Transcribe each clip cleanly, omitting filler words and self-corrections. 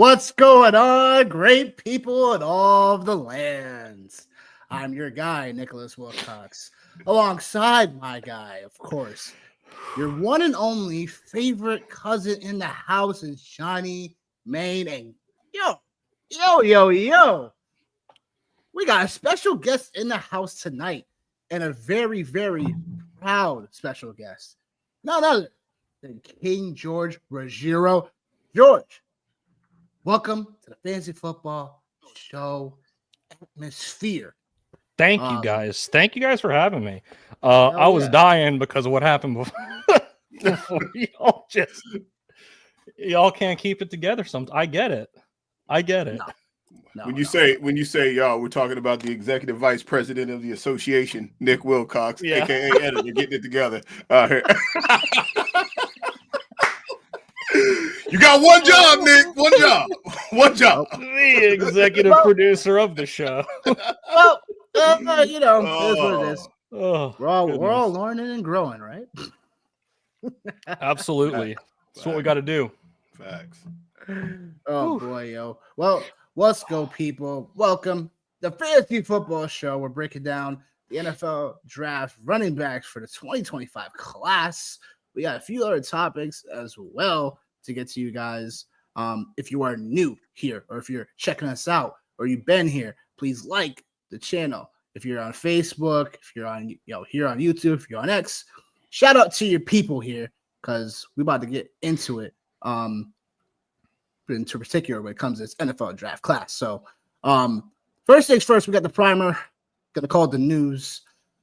What's going on, great people in all of the lands? I'm your guy, Nicholas Wilcox, alongside my guy, of course, your one and only favorite cousin in the house is Johnny Main. And yo, we got a special guest in the house tonight, and a very, very proud special guest. None other than King George Ruggiero. George, welcome to the Fantasy Football Show atmosphere. Thank you guys. Thank you guys for having me. I was dying because of what happened before. Y'all can't keep it together. I get it. No, when you say y'all, we're talking about the executive vice president of the association, Nick Wilcox, aka editor, getting it together. You got one job, Nick. One job. The executive producer of the show. Well, it is what it is. We're all learning and growing, right? Absolutely. That's what we got to do. Facts. Oh boy, yo. Well, let's go, people. Welcome to the Fantasy Football Show. We're breaking down the NFL draft running backs for the 2025 class. We got a few other topics as well to get to you guys. If you are new here, or if you're checking us out, or you've been here, please like the channel. If you're on Facebook, if you're on here on YouTube, if you're on X, shout out to your people here because we're about to get into it. In particular when it comes to this NFL draft class. So first things first, we got the primer, gonna call it the news.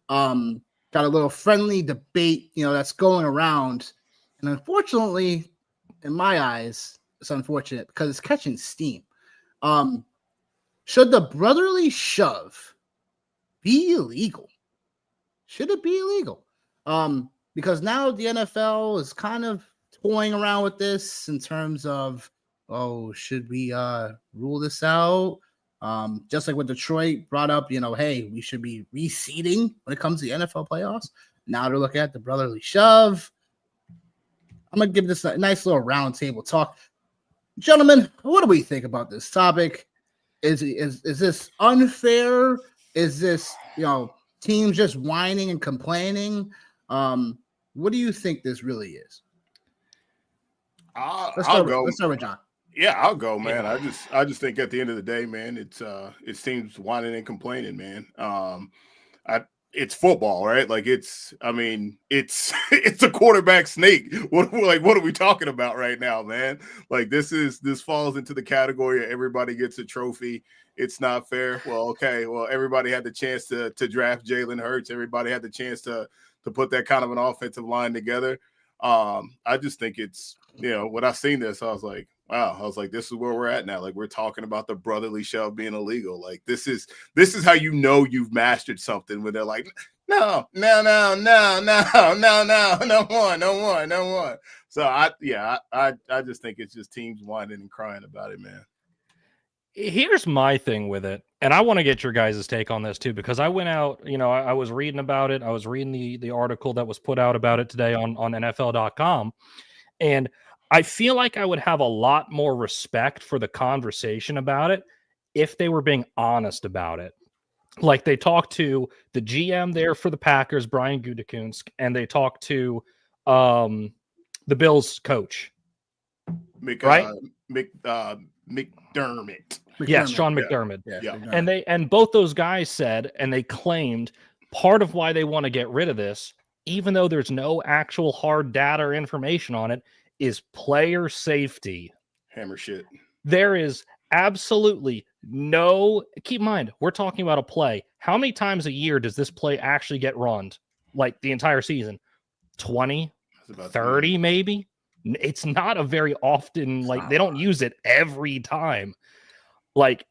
Got a little friendly debate, that's going around. And unfortunately, in my eyes, it's unfortunate because it's catching steam. Should the brotherly shove be illegal? Should it be illegal? Because now the NFL is kind of toying around with this in terms of, should we rule this out? Just like what Detroit brought up, hey, we should be reseeding when it comes to the NFL playoffs. Now they're looking at the brotherly shove. I'm going to give this a nice little round table talk. Gentlemen, what do we think about this topic? Is this unfair? Is this, teams just whining and complaining? What do you think this really is? I'll go. Let's start with John. Yeah, I'll go, man. I just think at the end of the day, man, it seems whining and complaining, man. It's football, right? Like it's a quarterback snake. What are we talking about right now, man? Like this falls into the category of everybody gets a trophy. It's not fair. Well, okay. Well, everybody had the chance to draft Jalen Hurts. Everybody had the chance to put that kind of an offensive line together. I just think it's, when I seen this, I was like, wow. I was like, this is where we're at now. Like we're talking about the brotherly shove being illegal. Like this is how you've mastered something when they're like, no one. So I just think it's just teams whining and crying about it, man. Here's my thing with it, and I want to get your guys' take on this too, because I went out, I was reading about it. I was reading the article that was put out about it today on NFL.com, and I feel like I would have a lot more respect for the conversation about it if they were being honest about it. Like they talked to the GM there for the Packers, Brian Gutekunst, and they talked to the Bills coach, McDermott. Yes, Sean McDermott. Yeah. And both those guys said, and they claimed part of why they want to get rid of this, even though there's no actual hard data or information on it, is player safety. Hammer shit. There is absolutely no, keep in mind, we're talking about a play. How many times a year does this play actually get run? Like the entire season? 20, 30 maybe? It's not a very often, like they don't use it every time. Like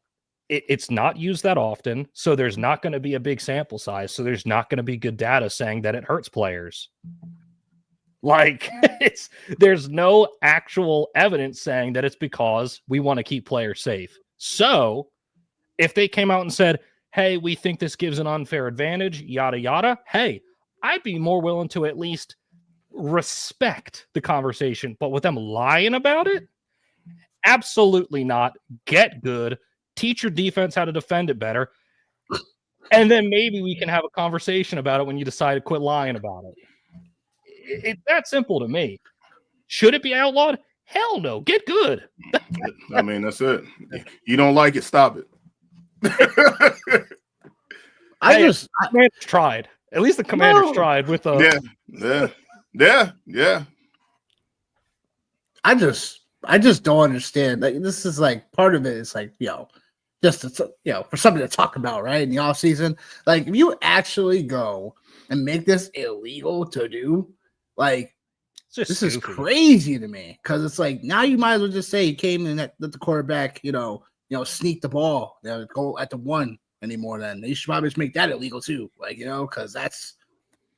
it's not used that often. So there's not going to be a big sample size. So there's not going to be good data saying that it hurts players. Like there's no actual evidence saying that it's because we want to keep players safe. So if they came out and said, hey, we think this gives an unfair advantage, yada, yada. Hey, I'd be more willing to at least respect the conversation, but with them lying about it, Absolutely not. Get good. Teach your defense how to defend it better. And then maybe we can have a conversation about it when you decide to quit lying about it. It's that simple to me. Should it be outlawed? Hell no. Get good. I mean, that's it. You don't like it, stop it. Commanders tried. At least the Commanders tried with yeah. I just don't understand. Like, this is like part of it is like, just to, for something to talk about, right? In the off season. Like, if you actually go and make this illegal to do, like, this is crazy to me. Because it's like, now you might as well just say you came in let the quarterback, sneak the ball, go at the one anymore. Then they should probably just make that illegal too. Like, because that's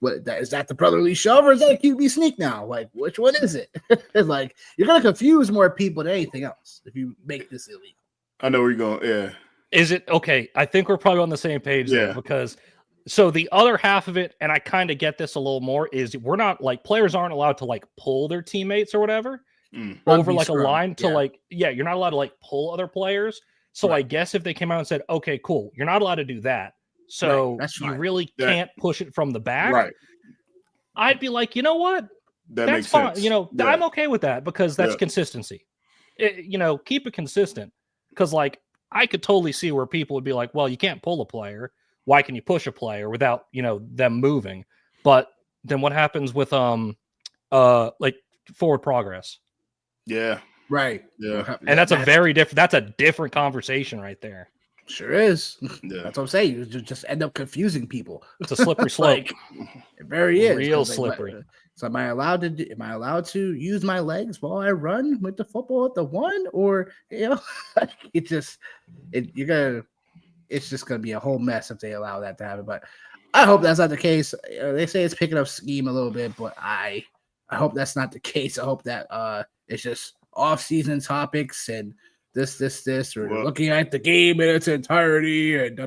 is that the brotherly shove or is that a QB sneak now? Like, which one is it? Like, you're gonna confuse more people than anything else if you make this illegal. I know where you're going. Yeah. Is it okay? I think we're probably on the same page there because so the other half of it, and I kind of get this a little more, is we're not like players aren't allowed to like pull their teammates or whatever over like a line to you're not allowed to like pull other players. So I guess if they came out and said, okay, cool, you're not allowed to do that. So you really can't push it from the back. Right. I'd be like, you know what? That's fine. Sense. I'm okay with that because that's consistency. Keep it consistent. Because like I could totally see where people would be like, well, you can't pull a player. Why can you push a player without, them moving? But then what happens with like forward progress? Yeah. Right. Yeah. And that's a different conversation right there. Sure is. Yeah. That's what I'm saying. You just end up confusing people. It's a slippery slope. It very is. Real slippery. So am I allowed to use my legs while I run with the football at the one? Or it's just gonna be a whole mess if they allow that to happen. But I hope that's not the case. They say it's picking up scheme a little bit, but I hope that's not the case. I hope that it's just off-season topics and this, or looking at the game in its entirety and da.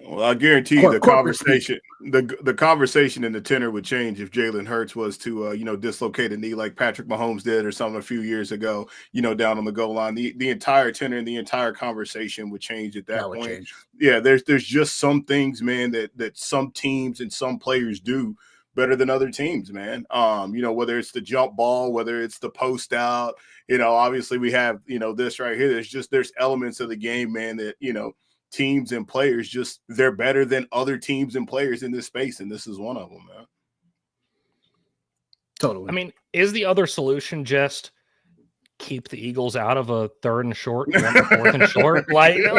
Well, I guarantee you the conversation, the conversation and the tenor would change if Jalen Hurts was to, dislocate a knee like Patrick Mahomes did or something a few years ago, down on the goal line. The entire tenor and the entire conversation would change at that point. Change. Yeah, there's just some things, man, that some teams and some players do better than other teams, man. Whether it's the jump ball, whether it's the post out, obviously we have, this right here. There's elements of the game, man, that, teams and players they're better than other teams and players in this space. And this is one of them, man. Totally. I mean, is the other solution just keep the Eagles out of a 3rd and short, 4th and short? Like, no,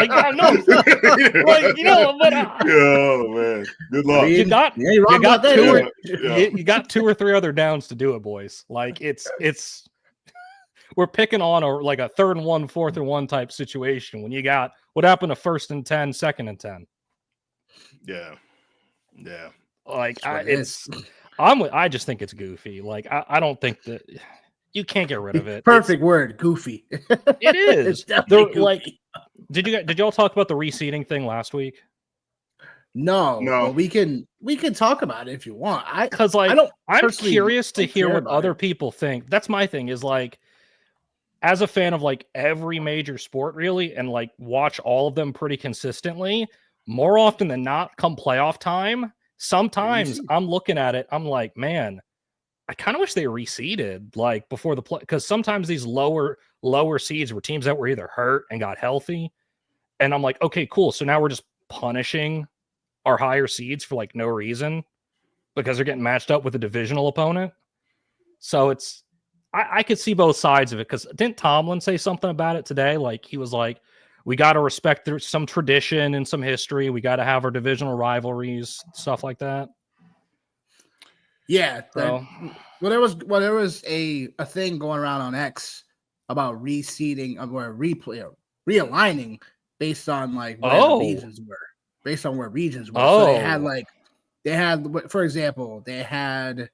but oh man, good luck. You got 2 or 3 other downs to do it, boys. Like it's we're picking on a 3rd and 1, 4th and 1 type situation when you got what happened to 1st and 10, 2nd and 10. Yeah. Like I just think it's goofy. Like I don't think that you can't get rid of it. Perfect word, goofy. It is. Goofy. Like, did y'all talk about the reseeding thing last week? No. But we can talk about it if you want. I'm curious to hear what other people think. That's my thing. Is like, as a fan of like every major sport, really, and like watch all of them pretty consistently, more often than not, come playoff time, sometimes I'm looking at it, I'm like, man, I kind of wish they reseeded like before the play, because sometimes these lower seeds were teams that were either hurt and got healthy, and I'm like, okay, cool. So now we're just punishing our higher seeds for like no reason because they're getting matched up with a divisional opponent. So I could see both sides of it, because didn't Tomlin say something about it today? Like he was like, we got to respect some tradition and some history. We got to have our divisional rivalries, stuff like that. Yeah. There was a thing going around on X about reseeding or realigning based on like where regions were. Based on where regions were. So they had for example, they had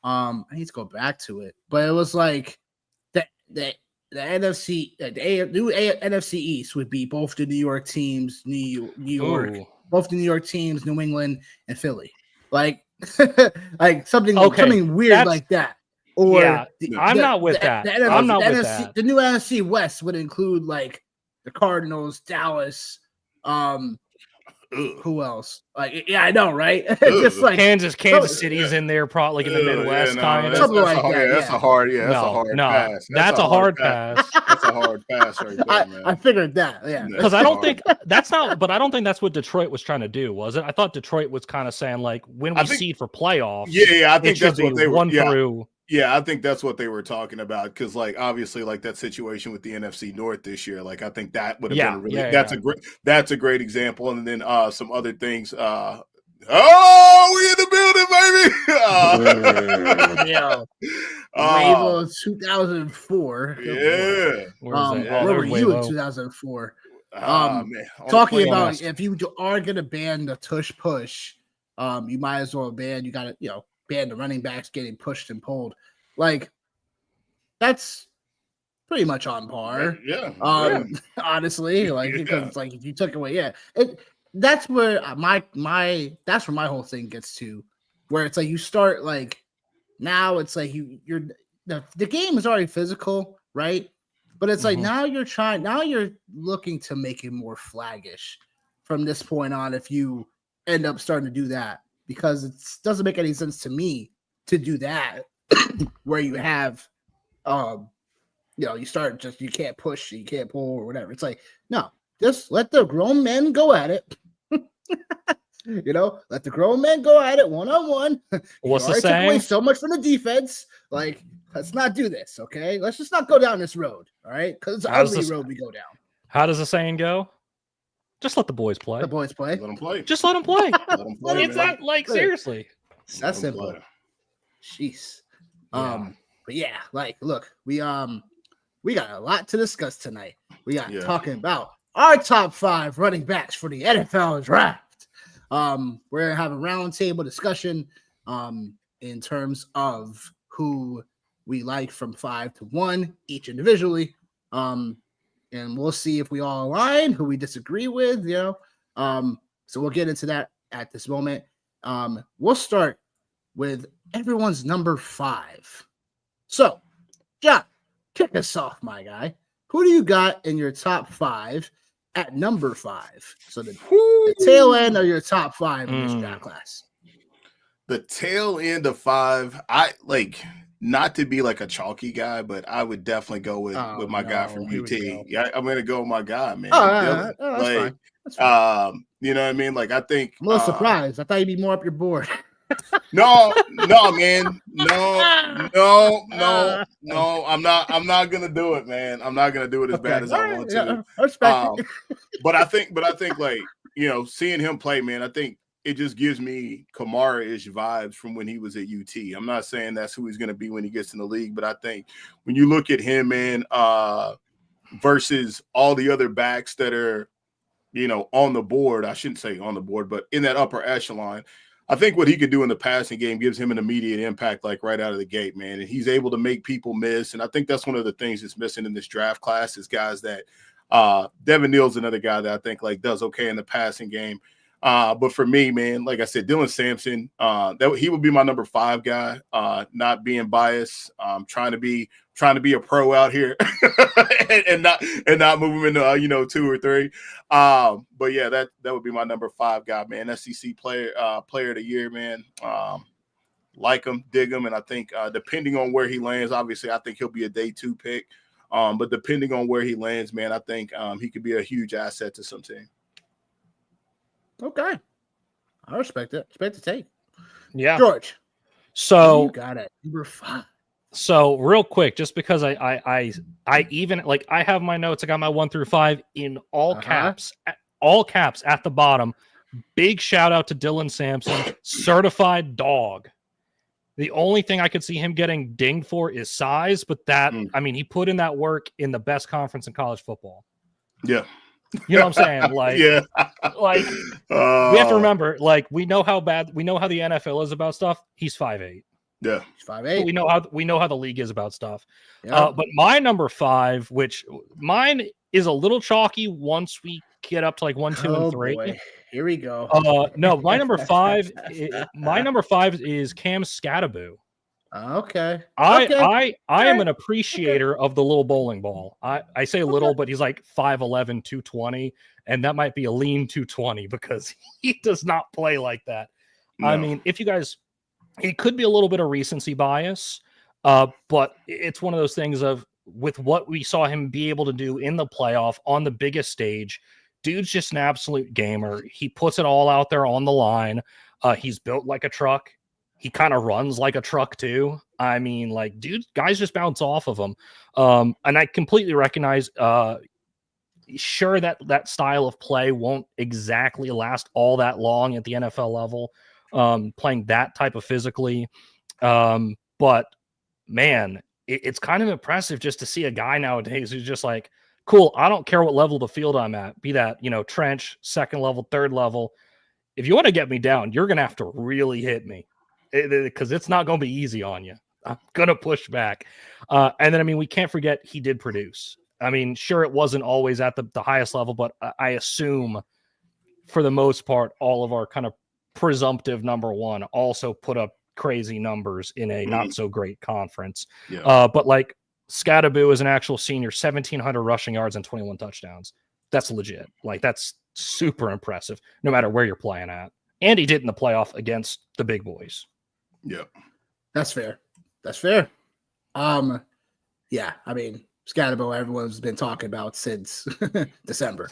I need to go back to it, but it was like the NFC, NFC East would be both the New York teams, New York, both the New York teams, New England, and Philly. Like, like something weird like that. Or Yeah, I'm not with that. I'm not with NFC, that. The new NFC West would include like the Cardinals, Dallas, Ugh. who else? Like, yeah, I know, right? Ugh. Just like Kansas City's in there, probably like in the Ugh, Midwest, yeah, kind of. Something like that, That's yeah. a hard, that's a No, hard no, pass. that's a hard pass. That's a hard pass right there, man. I figured that, yeah. Because I don't think that's not, but I don't think that's what Detroit was trying to do, was it? I thought Detroit was kind of saying like, when we seed for playoffs, I think it should that's what be they were. one through. Yeah, I think that's what they were talking about because, like, obviously, like that situation with the NFC North this year, like I think that would have been really that's a great example, and then some other things. We in the building, baby! Wavo 2004. Yeah. Where were you in 2004? Man. Talking about if you are gonna ban the tush push, you might as well ban. You gotta ban the running backs getting pushed and pulled. Like that's pretty much on par. Yeah. Honestly, like because like if you took away, that's where that's where my whole thing gets to, where it's like you start like now it's like you're the game is already physical, right? But it's like now you're looking to make it more flaggish from this point on if you end up starting to do that, because it doesn't make any sense to me to do that where you have you start just you can't push, you can't pull or whatever. It's like, no, just let the grown men go at it. Let the grown men go at it one-on-one. What's the saying? Took away so much from the defense. Like, let's not do this, okay? Let's just not go down this road, all right? Because it's an ugly road we go down. How does the saying go? Just let the boys play. The boys play. Let them play. Just let them play. Let them play. It's not like seriously. That's simple. Jeez. But yeah, like, look, we got a lot to discuss tonight. We got talking about our top 5 running backs for the NFL draft. We're gonna have a roundtable discussion in terms of who we like from 5 to 1 each individually. And we'll see if we all align, who we disagree with, so we'll get into that at this moment. We'll start with everyone's number 5. So, John, kick us off, my guy. Who do you got in your top 5 at number 5? So the tail end of your top 5 in this draft class. The tail end of 5, I like, not to be like a chalky guy, but I would definitely go with my guy from UT. Yeah, I'm gonna go with my guy, man. That's fine. That's fine. You know what I mean? Like, I think I'm a little surprised. I thought you'd be more up your board. No, man. No. I'm not gonna do it, man. I'm not gonna do it as bad as I want to. I respect it. But I think like, seeing him play, man, I think it just gives me Kamara-ish vibes from when he was at UT. I'm not saying that's who he's gonna be when he gets in the league, but I think when you look at him, man, versus all the other backs that are, on the board, I shouldn't say on the board, but in that upper echelon, I think what he could do in the passing game gives him an immediate impact, like right out of the gate, man. And he's able to make people miss. And I think that's one of the things that's missing in this draft class is guys that Devin Neal's another guy that I think like does okay in the passing game. But for me, man, like I said, Dylan Sampson, he would be my number 5 guy. Not being biased, trying to be a pro out here, and not move him into 2 or 3. But yeah, that would be my number 5 guy, man. SEC player of the year, man. Like him, dig him, and I think depending on where he lands, obviously, I think he'll be a day 2 pick. But depending on where he lands, man, I think he could be a huge asset to some team. Okay, I respect it. Respect the take. Yeah, George. So you got it. Number 5. So real quick, just because I even like I have my notes. I got my 1 through 5 in all caps at the bottom. Big shout out to Dylan Sampson, certified dog. The only thing I could see him getting dinged for is size, but I mean, he put in that work in the best conference in college football. Yeah. You know what I'm saying? Like, yeah. Like, we have to remember, like, we know how the NFL is about stuff. He's 5'8". Yeah, he's 5'8". We know how the league is about stuff. Yeah. But my number 5, which mine is a little chalky once we get up to like 1, 2, and 3. Boy. Here we go. No, my number 5. My number 5 is Cam Skattebo. Okay. I am an appreciator of the little bowling ball. I say little, but he's like 5'11", 220, and that might be a lean 220 because he does not play like that. No. I mean, if you guys, it could be a little bit of recency bias, but it's one of those things of with what we saw him be able to do in the playoff on the biggest stage. Dude's just an absolute gamer. He puts it all out there on the line. He's built like a truck. He kind of runs like a truck too. I mean, like, dude, guys just bounce off of him. And I completely recognize, sure, that style of play won't exactly last all that long at the NFL level, playing that type of physically. But man, it's kind of impressive just to see a guy nowadays who's just like, cool, I don't care what level of the field I'm at, be that, trench, second level, third level. If you want to get me down, you're going to have to really hit me because it's not going to be easy on you. I'm going to push back. And then, I mean, we can't forget he did produce. I mean, sure, it wasn't always at the highest level, but I assume for the most part, all of our kind of presumptive number one also put up crazy numbers in a not so great conference. Yeah. But like Scadaboo is an actual senior, 1,700 rushing yards and 21 touchdowns. That's legit. Like, that's super impressive, no matter where you're playing at. And he did in the playoff against the big boys. Yeah. That's fair. That's fair. Yeah, I mean, Scadabo, everyone's been talking about since December.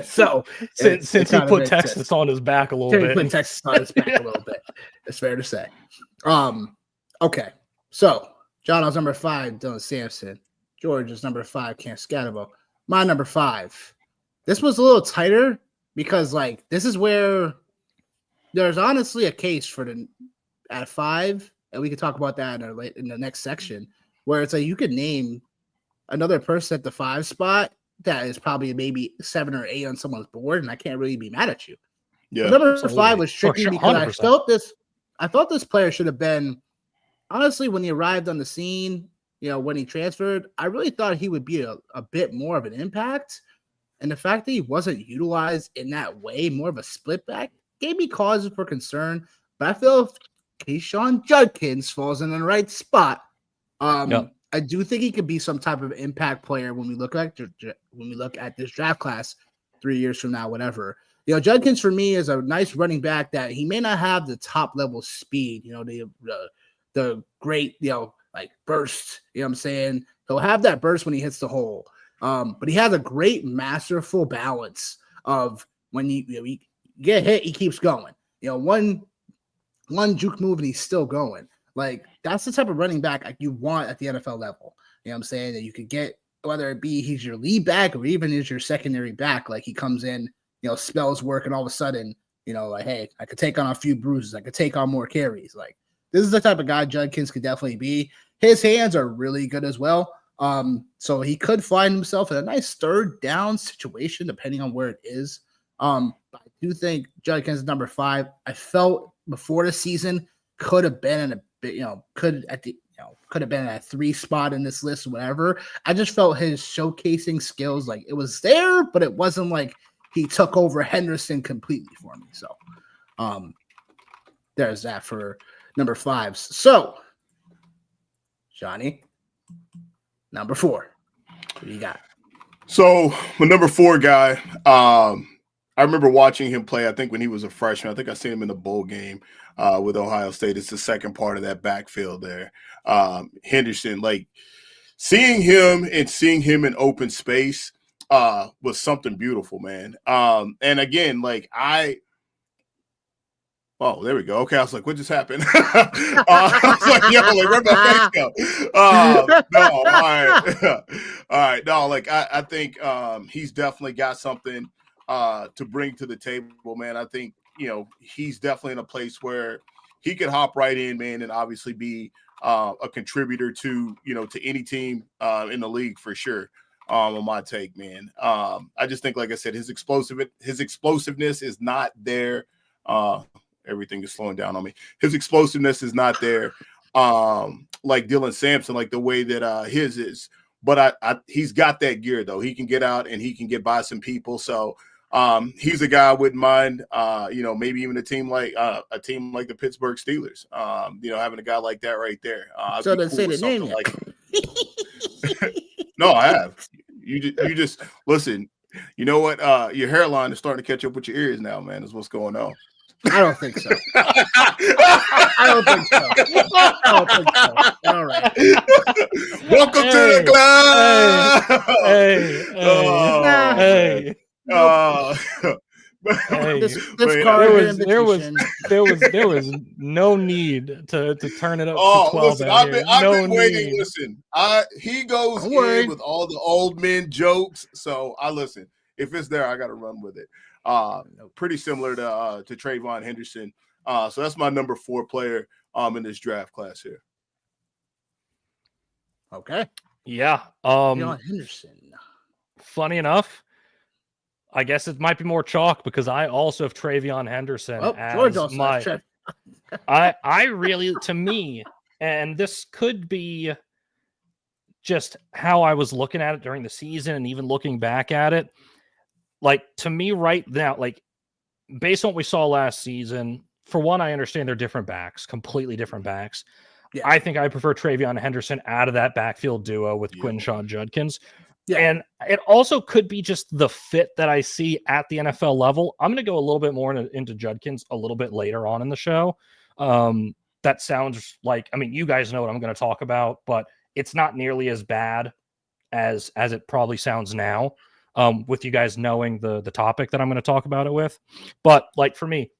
So since he put Texas on his back a little bit. Put Texas on his back a little bit. It's fair to say. Okay. So John was number 5, Dylan Sampson. George is number 5, Cam Scadabo. My number 5. This was a little tighter because, like, this is where there's honestly a case for the at 5, and we can talk about that in the next section, where it's like you could name another person at the 5 spot that is probably maybe 7 or 8 on someone's board, and I can't really be mad at you. Yeah. But number 5 was tricky because 100%. I thought this player should have been, honestly, when he arrived on the scene, when he transferred, I really thought he would be a bit more of an impact. And the fact that he wasn't utilized in that way, more of a split back, gave me cause for concern. But I feel Keyshawn Judkins falls in the right spot. I do think he could be some type of impact player when we look at this draft class 3 years from now, whatever. Judkins for me is a nice running back that he may not have the top level speed, the great, like burst, what I'm saying? He'll have that burst when he hits the hole. But he has a great masterful balance of when you get hit, he keeps going. One juke move and he's still going. Like, that's the type of running back you want at the NFL level. You know what I'm saying? That you could get, whether it be he's your lead back or even is your secondary back. Like, he comes in, spells work, and all of a sudden, like, hey, I could take on a few bruises. I could take on more carries. Like, this is the type of guy Judkins could definitely be. His hands are really good as well. So he could find himself in a nice third down situation, depending on where it is. But I do think Judkins is number 5. I felt before the season could have been in a bit, could have been at 3 spot in this list, whatever. I just felt his showcasing skills, like, it was there, but it wasn't like he took over Henderson completely for me. So, there's that for number 5s. So, Johnny, number 4. What do you got? So, my number 4 guy, I remember watching him play, I think, when he was a freshman. I think I seen him in the bowl game with Ohio State. It's the second part of that backfield there. Henderson, like, seeing him in open space was something beautiful, man. And again, like, oh, there we go. Okay, I was like, what just happened? I was like, yo, like, where'd my face go? No, all right. All right. No, like, I think he's definitely got something to bring to the table, man. I think, he's definitely in a place where he could hop right in, man, and obviously be a contributor to any team in the league for sure. On my take, man. I just think, like I said, his explosiveness is not there. Everything is slowing down on me. His explosiveness is not there. Like Dylan Sampson, like the way that his is. But he's got that gear, though. He can get out and he can get by some people. So He's a guy I wouldn't mind, maybe even a team like the Pittsburgh Steelers, having a guy like that right there. So then say the name yet. No, I have. You just listen. You know what? Your hairline is starting to catch up with your ears now, man. Is what's going on. I don't think so. I don't think so. All right. Welcome to the club. There was no need to turn it up to 12. Listen, I've been waiting. Listen, he goes in with all the old men jokes. So I listen. If it's there, I got to run with it. Pretty similar to Trayvon Henderson. So that's my number 4 player in this draft class here. Okay. Yeah. Henderson. Funny enough, I guess it might be more chalk because I also have Travion Henderson as my. I really, to me, and this could be just how I was looking at it during the season and even looking back at it. Like, to me right now, like, based on what we saw last season, for one, I understand they're different backs, completely different backs. Yeah. I think I prefer Travion Henderson out of that backfield duo with Quinshon Judkins. Yeah. And it also could be just the fit that I see at the NFL level. I'm going to go a little bit more into Judkins a little bit later on in the show. That sounds like, I mean, you guys know what I'm going to talk about, but it's not nearly as bad as it probably sounds now. With you guys knowing the topic that I'm going to talk about it with. But like for me,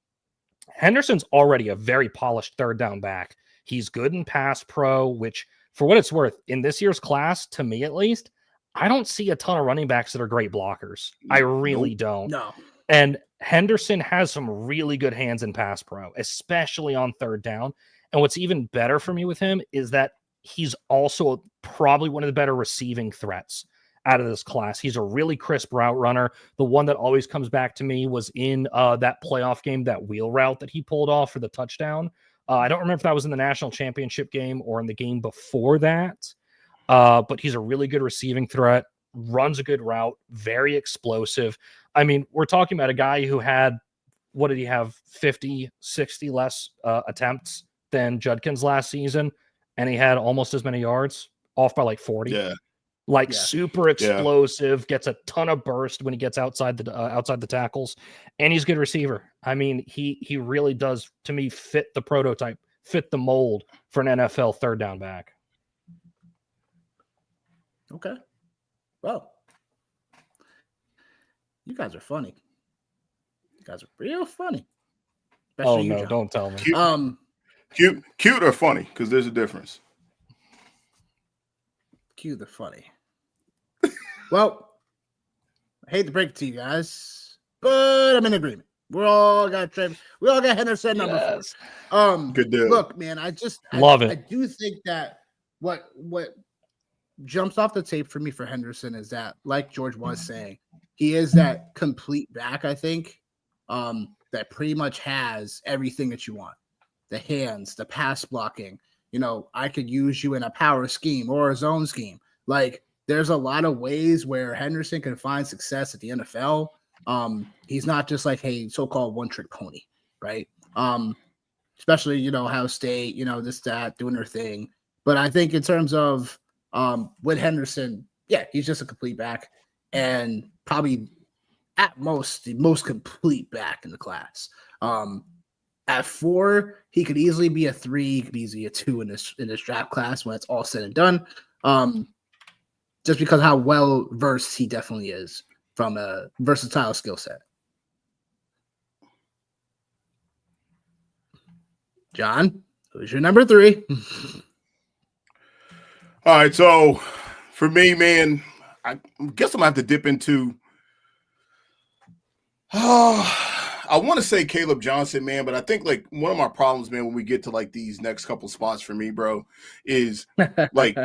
Henderson's already a very polished third down back. He's good in pass pro, which for what it's worth in this year's class, to me at least, I don't see a ton of running backs that are great blockers. I really don't. No. And Henderson has some really good hands in pass pro, especially on third down. And what's even better for me with him is that he's also probably one of the better receiving threats out of this class. He's a really crisp route runner. The one that always comes back to me was in that playoff game, that wheel route that he pulled off for the touchdown. I don't remember if that was in the national championship game or in the game before that. But he's a really good receiving threat, runs a good route, very explosive. I mean, we're talking about a guy who had, what did he have, 50, 60 less attempts than Judkins last season, and he had almost as many yards, off by like 40. Yeah. Super explosive, gets a ton of burst when he gets outside the tackles, and he's a good receiver. I mean, he really does, to me, fit the prototype, fit the mold for an NFL third down back. Okay. Well, you guys are funny. You guys are real funny. Especially no, don't tell me. Cute or funny? Because there's a difference. Cute or funny. Well, I hate to break it to you guys, but I'm in agreement. We all got Henderson number 4. Good deal. Look, man, I love it. I do think that what jumps off the tape for me for Henderson is that, like George was saying, he is that complete back, I think, that pretty much has everything that you want. The hands, the pass blocking. You know, I could use you in a power scheme or a zone scheme. Like, there's a lot of ways where Henderson can find success at the NFL. He's not just like a so-called one-trick pony, right? Especially, Ohio State, this, that, doing their thing. But I think in terms of with Henderson, he's just a complete back and probably at most the most complete back in the class. At 4, he could easily be a 3, he could be easily a 2 in this draft class when it's all said and done. Just because how well versed he definitely is from a versatile skill set. John, who's your number 3? All right, so for me, man, I guess I'm gonna have to dip into. I want to say Caleb Johnson, man, but I think like one of my problems, man, when we get to like these next couple spots for me, bro, is like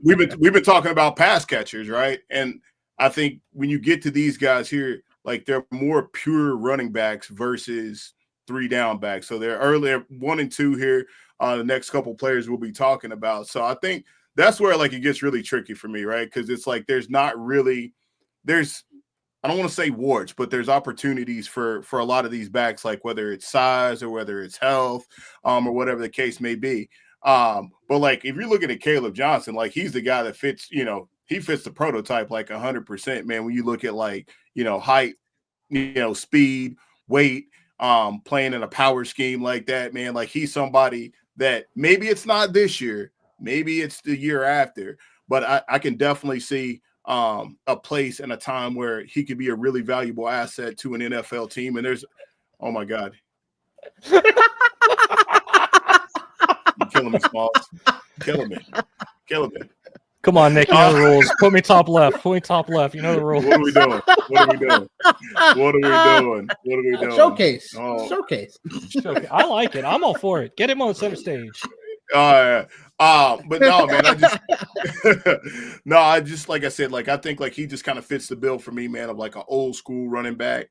we've been talking about pass catchers, right? And I think when you get to these guys here, like they're more pure running backs versus 3 down backs. So they're earlier 1 and 2 here. The next couple players we'll be talking about. So I think that's where like it gets really tricky for me, right? Because it's like there's I don't want to say warts, but there's opportunities for a lot of these backs, like whether it's size or whether it's health, or whatever the case may be. But like if you're looking at Caleb Johnson, like he's the guy that fits, he fits the prototype like 100%, man. When you look at like, height, speed, weight, playing in a power scheme like that, man, like he's somebody that maybe it's not this year, maybe it's the year after, but I can definitely see a place and a time where he could be a really valuable asset to an NFL team. And there's, oh my God. You're killing me, Smalls. Killing me. Come on, Nick, you know the rules. Put me top left. You know the rules. What are we doing? Showcase. Oh. Showcase. I like it. I'm all for it. Get him on center stage. But no, man, I just like I said, like I think like he just kind of fits the bill for me, man, of like an old school running back.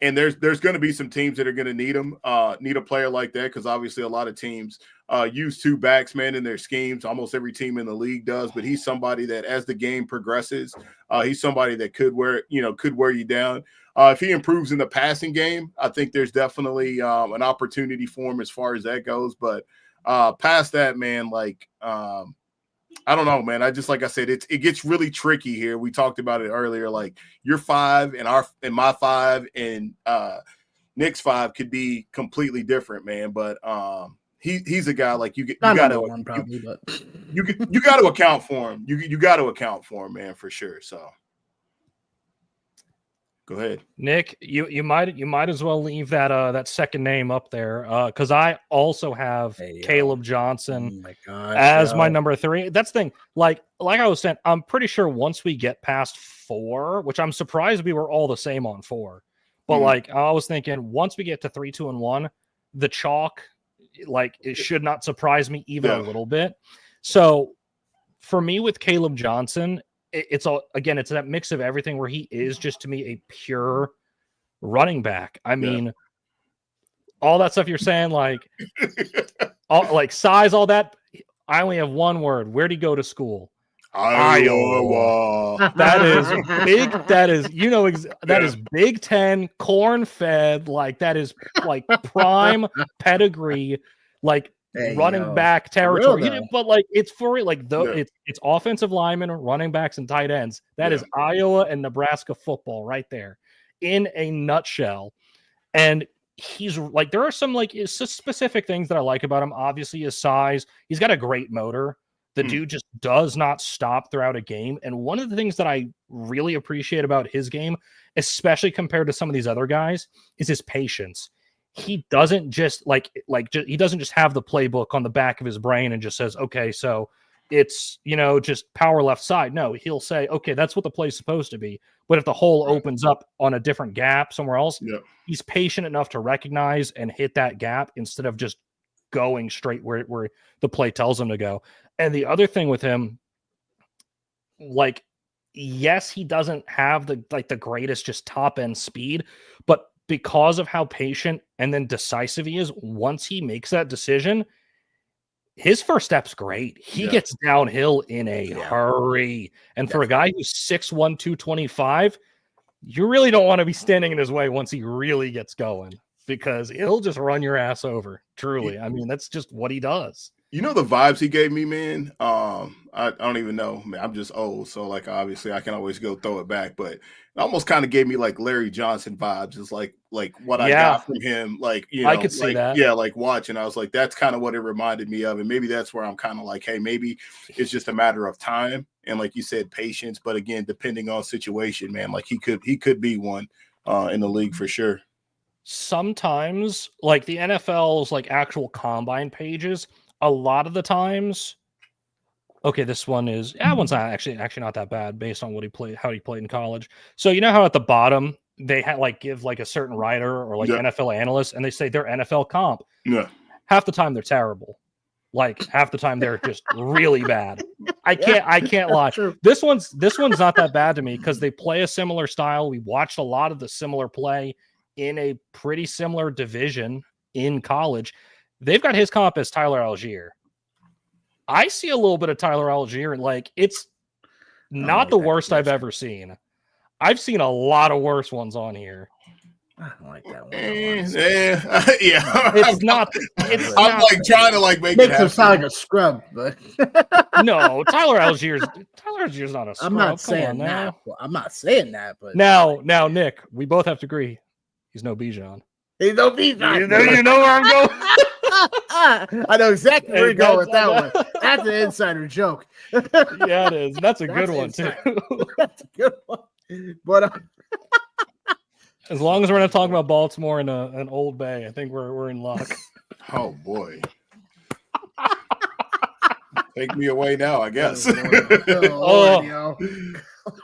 And there's going to be some teams that are going to need him, need a player like that, because obviously a lot of teams use two backs, man, in their schemes. Almost every team in the league does, but he's somebody that as the game progresses, he's somebody that could wear you down. If he improves in the passing game, I think there's definitely an opportunity for him as far as that goes. But past that, man, like I don't know, man. I just, like I said, it gets really tricky here. We talked about it earlier. Like your 5 and my 5 and Nick's 5 could be completely different, man. But he's a guy like you got to account for him. You got to account for him, man, for sure. So. Go ahead, Nick. You might as well leave that second name up there because I also have Caleb Johnson as my number 3. That's the thing. Like I was saying, I'm pretty sure once we get past 4, which I'm surprised we were all the same on 4, but like I was thinking, once we get to 3, 2, and 1, the chalk, like it should not surprise me even a little bit. So for me with Caleb Johnson, it's that mix of everything where he is just to me a pure running back. I mean, all that stuff you're saying, like, like size, all that. I only have one word. Where'd he go to school? Iowa. That is big. That is, that is Big Ten, corn-fed. Like that is like prime pedigree. Like. Running back territory, but like it's for it, like it's offensive linemen, running backs, and tight ends. That is Iowa and Nebraska football right there, in a nutshell. And he's like, there are some like specific things that I like about him. Obviously, his size. He's got a great motor. The dude just does not stop throughout a game. And one of the things that I really appreciate about his game, especially compared to some of these other guys, is his patience. He doesn't just he doesn't just have the playbook on the back of his brain and just says, okay, so it's, just power left side. No, he'll say, okay, that's what the play's supposed to be. But if the hole opens up on a different gap somewhere else, he's patient enough to recognize and hit that gap instead of just going straight where the play tells him to go. And the other thing with him, like, yes, he doesn't have the greatest just top end speed, but because of how patient and then decisive he is, once he makes that decision, his first step's great. He gets downhill in a hurry. And for a guy who's 6'1", 225, you really don't want to be standing in his way once he really gets going, because he'll just run your ass over. Truly. I mean, that's just what he does. You know the vibes he gave me, man? I don't even know. Man, I'm just old, so like obviously I can always go throw it back, but it almost kind of gave me like Larry Johnson vibes. It's like what I got from him. Like, I could see that. Yeah, like watching, I was like, that's kind of what it reminded me of. And maybe that's where I'm kind of like, hey, maybe it's just a matter of time. And like you said, patience. But again, depending on situation, man, like he could be one in the league for sure. Sometimes like the NFL's like actual combine pages, a lot of the times, okay, this one is one's not actually not that bad based on how he played in college. So you know how at the bottom they give like a certain writer or like NFL analyst, and they say they're NFL comp. Yeah, half the time they're terrible. Like half the time they're just really bad. I can't lie. This one's not that bad to me because they play a similar style. We watched a lot of the similar play in a pretty similar division in college. They've got his comp as Tyler Algier. I see a little bit of Tyler Algier, and like it's not the worst I've ever seen. I've seen a lot of worse ones on here. I don't like that one. Yeah. It's not. It's I'm not. like trying to like make it Makes him happen. sound like a scrub, but No, Tyler Allgeier's not a scrub. I'm not Come saying on that. now. Well, I'm not saying that, but Now, Nick, we both have to agree. He's no Bijan. he's no Bijan. You know where I'm going. I know exactly where you're going with that That's- one. That's an insider joke. Yeah, it is. That's a good That's one too. inside. That's a good one. But As long as we're not talking about Baltimore and an Old Bay, I think we're in luck. Oh boy. Take me away now, I guess.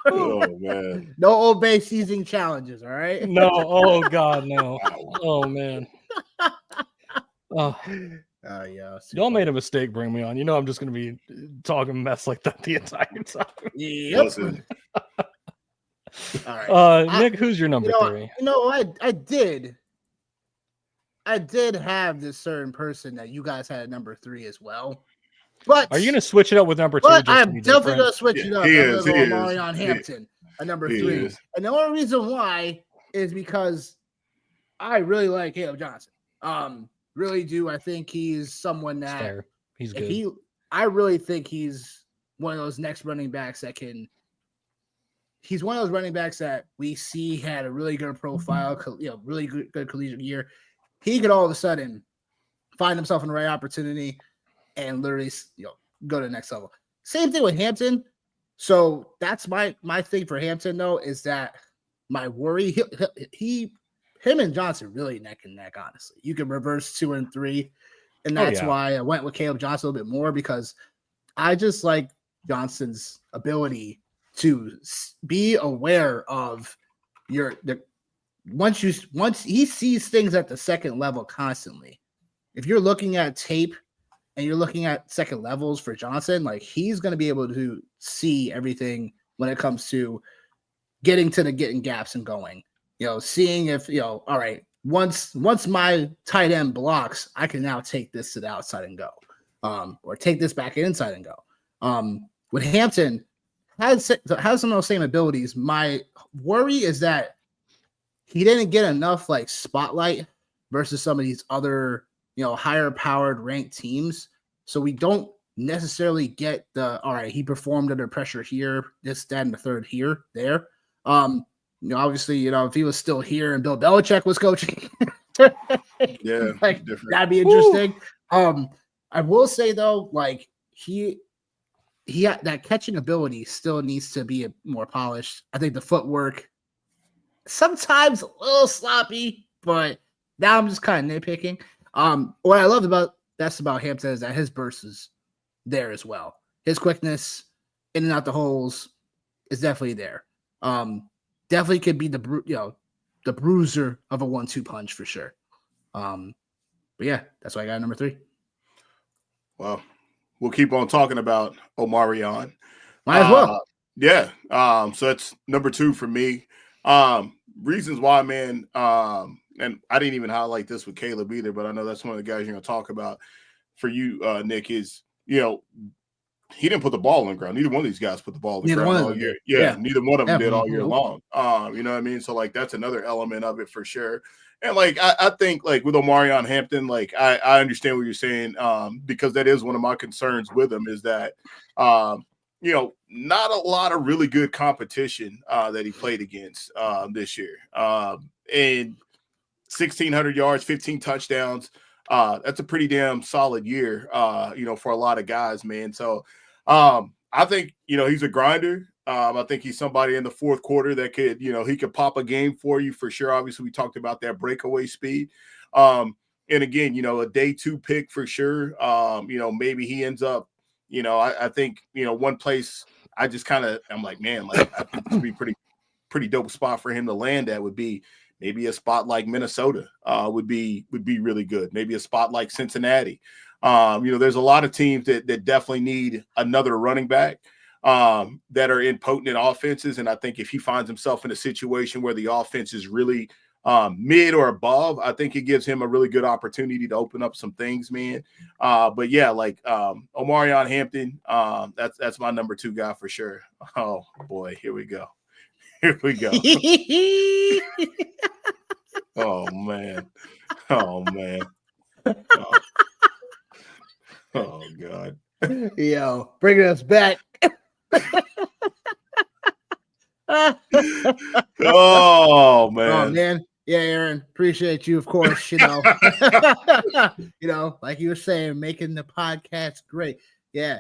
Oh man. No Old Bay seasoning challenges, all right? No, oh God, no. Oh man. Oh, Yeah. y'all made a mistake bringing me on. You know I'm just gonna be talking mess like that the entire time. Yep. Listen. All right. Nick, who's your number three? I did have this certain person that you guys had at number 3 as well. But Are you gonna switch it up with number 2? But just to I'm be definitely different? gonna switch it up. He I'm is, gonna he go is. Marion Hampton at number He 3. is. And the only reason why is because I really like Caleb Johnson. Really do. I think he's someone It's that fair. He's good. I really think he's one of those next running backs that can. He's one of those running backs that we see had a really good profile, really good collegiate year. He could all of a sudden find himself in the right opportunity and literally, go to the next level. Same thing with Hampton. So that's my thing for Hampton though, is that my worry, him and Johnson really neck and neck, honestly. You can reverse 2 and 3. And that's why I went with Caleb Johnson a little bit more, because I just like Johnson's ability to be aware of once he sees things at the second level constantly. If you're looking at tape and you're looking at second levels for Johnson, like he's going to be able to see everything when it comes to getting gaps and going, seeing if, all right, once my tight end blocks, I can now take this to the outside and go, or take this back inside and go. With Hampton has some of those same abilities. My worry is that he didn't get enough like spotlight versus some of these other, higher powered ranked teams. So we don't necessarily get all right, he performed under pressure here, this, that, and the third here, there. Obviously, if he was still here and Bill Belichick was coaching, yeah, like different. that'd be interesting. I will say though, like he that catching ability still needs to be more polished. I think the footwork sometimes a little sloppy, but now I'm just kind of nitpicking. What I love about Hampton is that his burst is there as well. His quickness in and out the holes is definitely there. Definitely could be the bruiser of a 1-2 punch for sure. But yeah, that's why I got number 3. Well, we'll keep on talking about Omarion. Might as well. Yeah. So that's number 2 for me. Reasons why, man. And I didn't even highlight this with Caleb either, but I know that's one of the guys you're going to talk about for you, Nick, is, he didn't put the ball on the ground. Neither one of these guys put the ball on the ground all year. Yeah, neither one of them did all year long. You know what I mean? So, like, that's another element of it for sure. And, like, I think, like, with Omarion Hampton, like, I understand what you're saying, because that is one of my concerns with him is that, not a lot of really good competition that he played against this year. And 1,600 yards, 15 touchdowns. That's a pretty damn solid year, for a lot of guys, man. So I think, he's a grinder. I think he's somebody in the fourth quarter that could, he could pop a game for you for sure. Obviously, we talked about that breakaway speed. And again, a day 2 pick for sure. Maybe he ends up, I think, one place I just I'm like, man, like I think this would be pretty dope spot for him to land at would be maybe a spot like Minnesota would be really good. Maybe a spot like Cincinnati. There's a lot of teams that definitely need another running back that are in potent offenses. And I think if he finds himself in a situation where the offense is really mid or above, I think it gives him a really good opportunity to open up some things, man. But yeah, like Omarion Hampton, that's my number 2 guy for sure. Oh boy, here we go. Here we go. Oh man. Oh man. Oh God. Yo, bringing us back. Oh Oh man. man. Yeah, Aaron, appreciate you, of course. Like you were saying, making the podcast great. Yeah,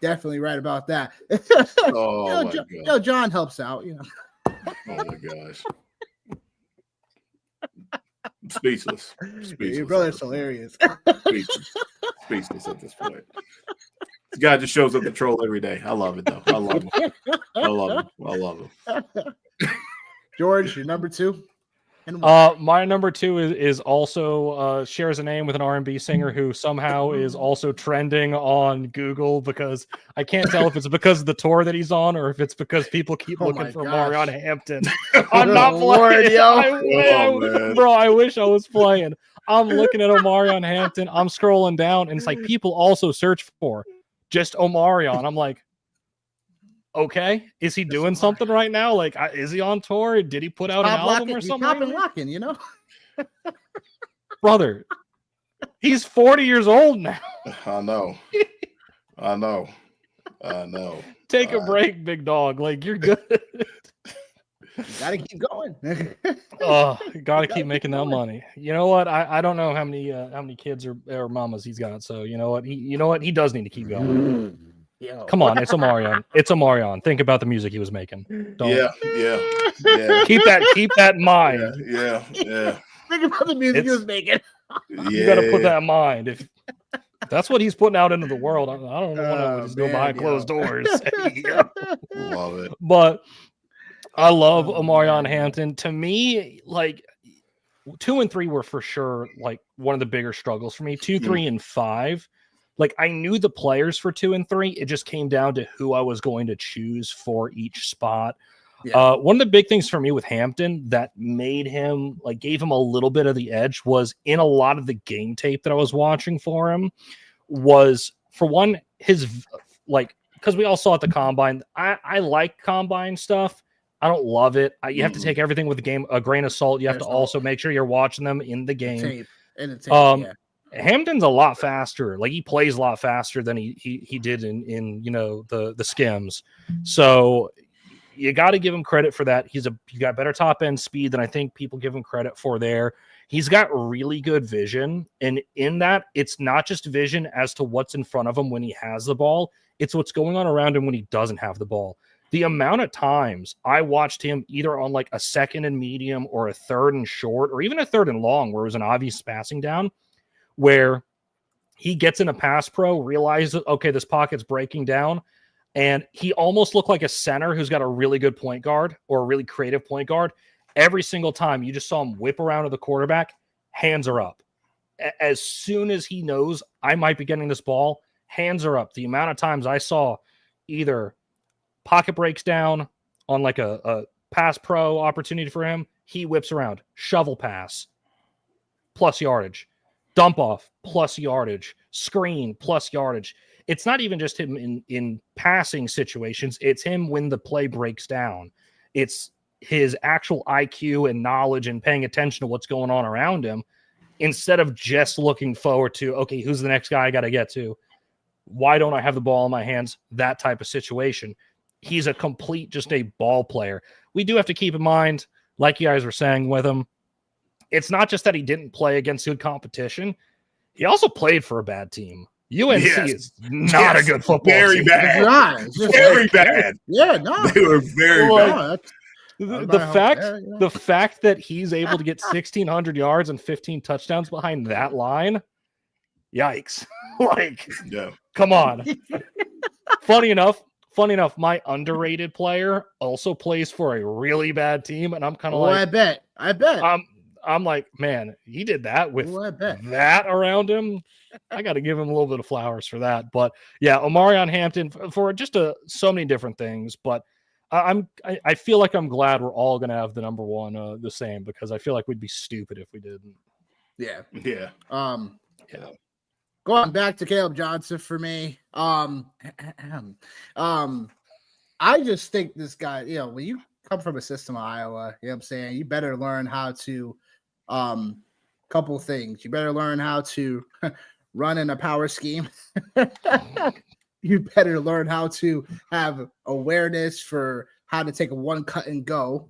definitely right about that. Oh my God. John helps out, Oh my gosh. I'm speechless. Your brother's hilarious. Speechless at this point. This guy just shows up to troll every day. I love it though. I love him. I love him. George, your number 2. My number 2 is also shares a name with an R&B singer who somehow is also trending on Google, because I can't tell if it's because of the tour that he's on or if it's because people keep looking for Omarion Hampton. I'm not Lord, playing. Bro, I wish I was playing. I'm looking at Omarion Hampton. I'm scrolling down, and it's like people also search for just Omarion. I'm like, okay, is he doing something right now? Like, is he on tour? Did he put out an album or something? Top and locking, Brother, he's 40 years old now. I know. Take a break, big dog. Like, you're good. You gotta keep going. Oh, gotta keep making that money. You know what? I don't know how many kids or mamas he's got. So you know what? He does need to keep going. Come on, it's Omarion. It's Omarion. Think about the music he was making. Yeah. Keep that in mind. Yeah. Think about the music he was making. You got to put that in mind. If that's what he's putting out into the world, I don't know what he's doing behind closed doors. Love it. But I love Omarion Hampton. To me, like 2 and 3 were for sure like one of the bigger struggles for me. 2, 3, and 5. Like, I knew the players for 2 and 3. It just came down to who I was going to choose for each spot. Yeah. One of the big things for me with Hampton that made him, like, gave him a little bit of the edge was in a lot of the game tape that I was watching for him was, for one, his, like, because we all saw at the Combine. I like Combine stuff. I don't love it. You have to take everything with a grain of salt. You have to also make sure you're watching them in the game. Yeah. Hampton's a lot faster. Like, he plays a lot faster than he did in the skims. So you got to give him credit for that. He's got better top end speed than I think people give him credit for there. He's got really good vision, and in that, it's not just vision as to what's in front of him when he has the ball. It's what's going on around him when he doesn't have the ball. The amount of times I watched him either on like a 2nd and medium or a 3rd and short or even a 3rd and long where it was an obvious passing down, where he gets in a pass pro, realizes, okay, this pocket's breaking down, and he almost looked like a center who's got a really good point guard or a really creative point guard. Every single time you just saw him whip around to the quarterback, hands are up. As soon as he knows I might be getting this ball, hands are up. The amount of times I saw either pocket breaks down on like a pass pro opportunity for him, he whips around, shovel pass, plus yardage. Dump off, plus yardage, screen, plus yardage. It's not even just him in passing situations. It's him when the play breaks down. It's his actual IQ and knowledge and paying attention to what's going on around him instead of just looking forward to, okay, who's the next guy I got to get to? Why don't I have the ball in my hands? That type of situation. He's just a ball player. We do have to keep in mind, like you guys were saying with him, it's not just that he didn't play against good competition. He also played for a bad team. UNC is not a good football team. Bad. Very bad. Yeah, no. They were very bad. The fact that he's able to get 1,600 yards and 15 touchdowns behind that line, yikes. Come on. Funny enough, my underrated player also plays for a really bad team, and I'm kind of I bet. I'm like, man, he did that with that around him. I got to give him a little bit of flowers for that. But yeah, Omarion Hampton for just so many different things. But I feel like I'm glad we're all going to have the number 1 the same, because I feel like we'd be stupid if we didn't. Yeah. Going back to Caleb Johnson for me. I just think this guy, when you come from a system of Iowa. You know what I'm saying? You better learn how to couple things. You better learn how to run in a power scheme. You better learn how to have awareness for how to take a one cut and go.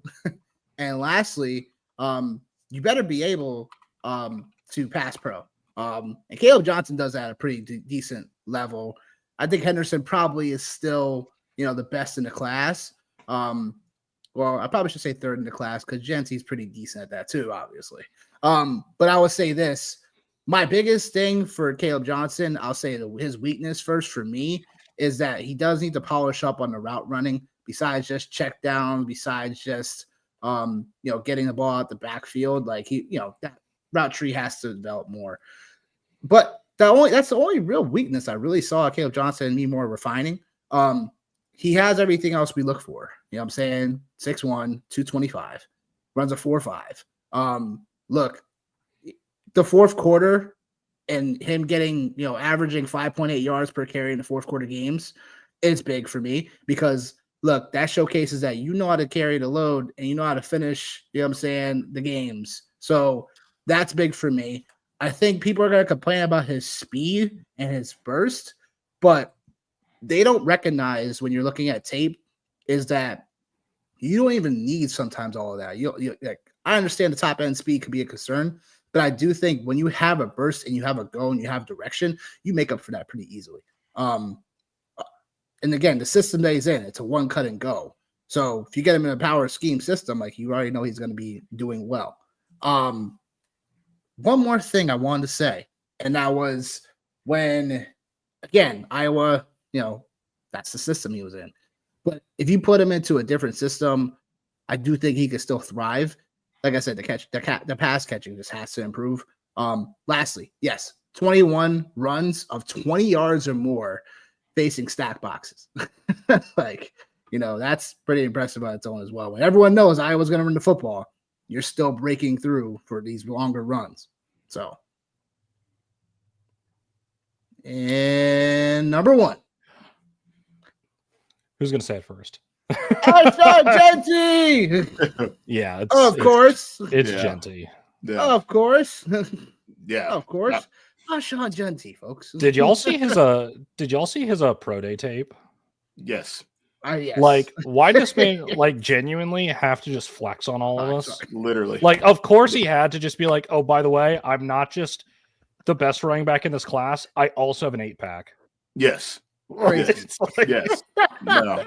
And lastly, you better be able to pass pro. And Caleb Johnson does that at a pretty decent level. I think Henderson probably is still, the best in the class. Well, I probably should say third in the class because Genty's pretty decent at that too, obviously. But I would say this. My biggest thing for Caleb Johnson, I'll say his weakness first for me is that he does need to polish up on the route running besides just check down, besides just, getting the ball out the backfield. Like that route tree has to develop more. But that's the only real weakness I really saw Caleb Johnson and me more refining. He has everything else we look for. You know what I'm saying? 6'1", 225, runs a 4.5. Look, the fourth quarter and him getting, averaging 5.8 yards per carry in the fourth quarter games is big for me because look, that showcases that you know how to carry the load and you know how to finish, the games. So that's big for me. I think people are going to complain about his speed and his burst, but they don't recognize when you're looking at tape is that you don't even need sometimes all of that. I understand the top end speed could be a concern, but I do think when you have a burst and you have a go and you have direction, you make up for that pretty easily. And again, the system that he's in, it's a one cut and go. So if you get him in a power scheme system, like you already know he's going to be doing well. One more thing I wanted to say, and that was when, again, Iowa, that's the system he was in. But if you put him into a different system, I do think he could still thrive. Like I said, the pass catching just has to improve. Lastly, yes, 21 runs of 20 yards or more facing stack boxes. That's pretty impressive on its own as well. When everyone knows Iowa's going to run the football, you're still breaking through for these longer runs. So, and number one. Who's going to say it first? Alshon Jeanty. Yeah, of course. It's Jeanty. Yeah. Of course. Yeah. Of course. Alshon Jeanty, folks. Did y'all see his pro day tape? Yes. Yes. Like, why does man genuinely have to just flex on all of us? Literally. Like, of course he had to just be like, oh, by the way, I'm not just the best running back in this class. I also have an 8-pack. Yes. It's like, Yes. No.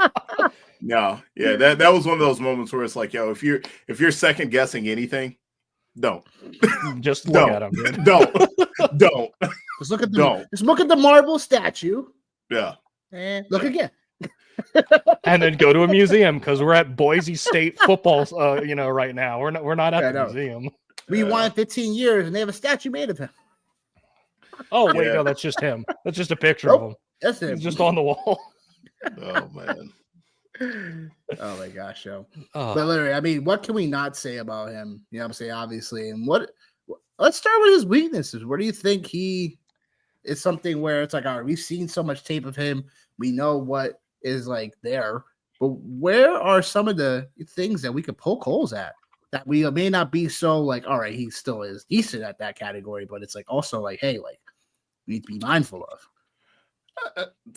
Yeah. That was one of those moments where it's like, yo, if you're second guessing anything, don't. Just look at him, dude. Don't. Just look at the marble statue. Yeah. And look again. And then go to a museum because we're at Boise State football. Right now we're not at the museum. We won 15 years, and they have a statue made of him. Oh wait, no, that's just him. That's just a picture of him. That's him. He's just on the wall. Oh man. Oh my gosh, yo. Oh. But literally, I mean, what can we not say about him? You know what I'm saying? Obviously. And let's start with his weaknesses. Where do you think he is something where it's like, all right, we've seen so much tape of him. We know what is like there. But where are some of the things that we could poke holes at that we may not be so like, all right, he still is decent at that category, but it's like also like, hey, like we need to be mindful of.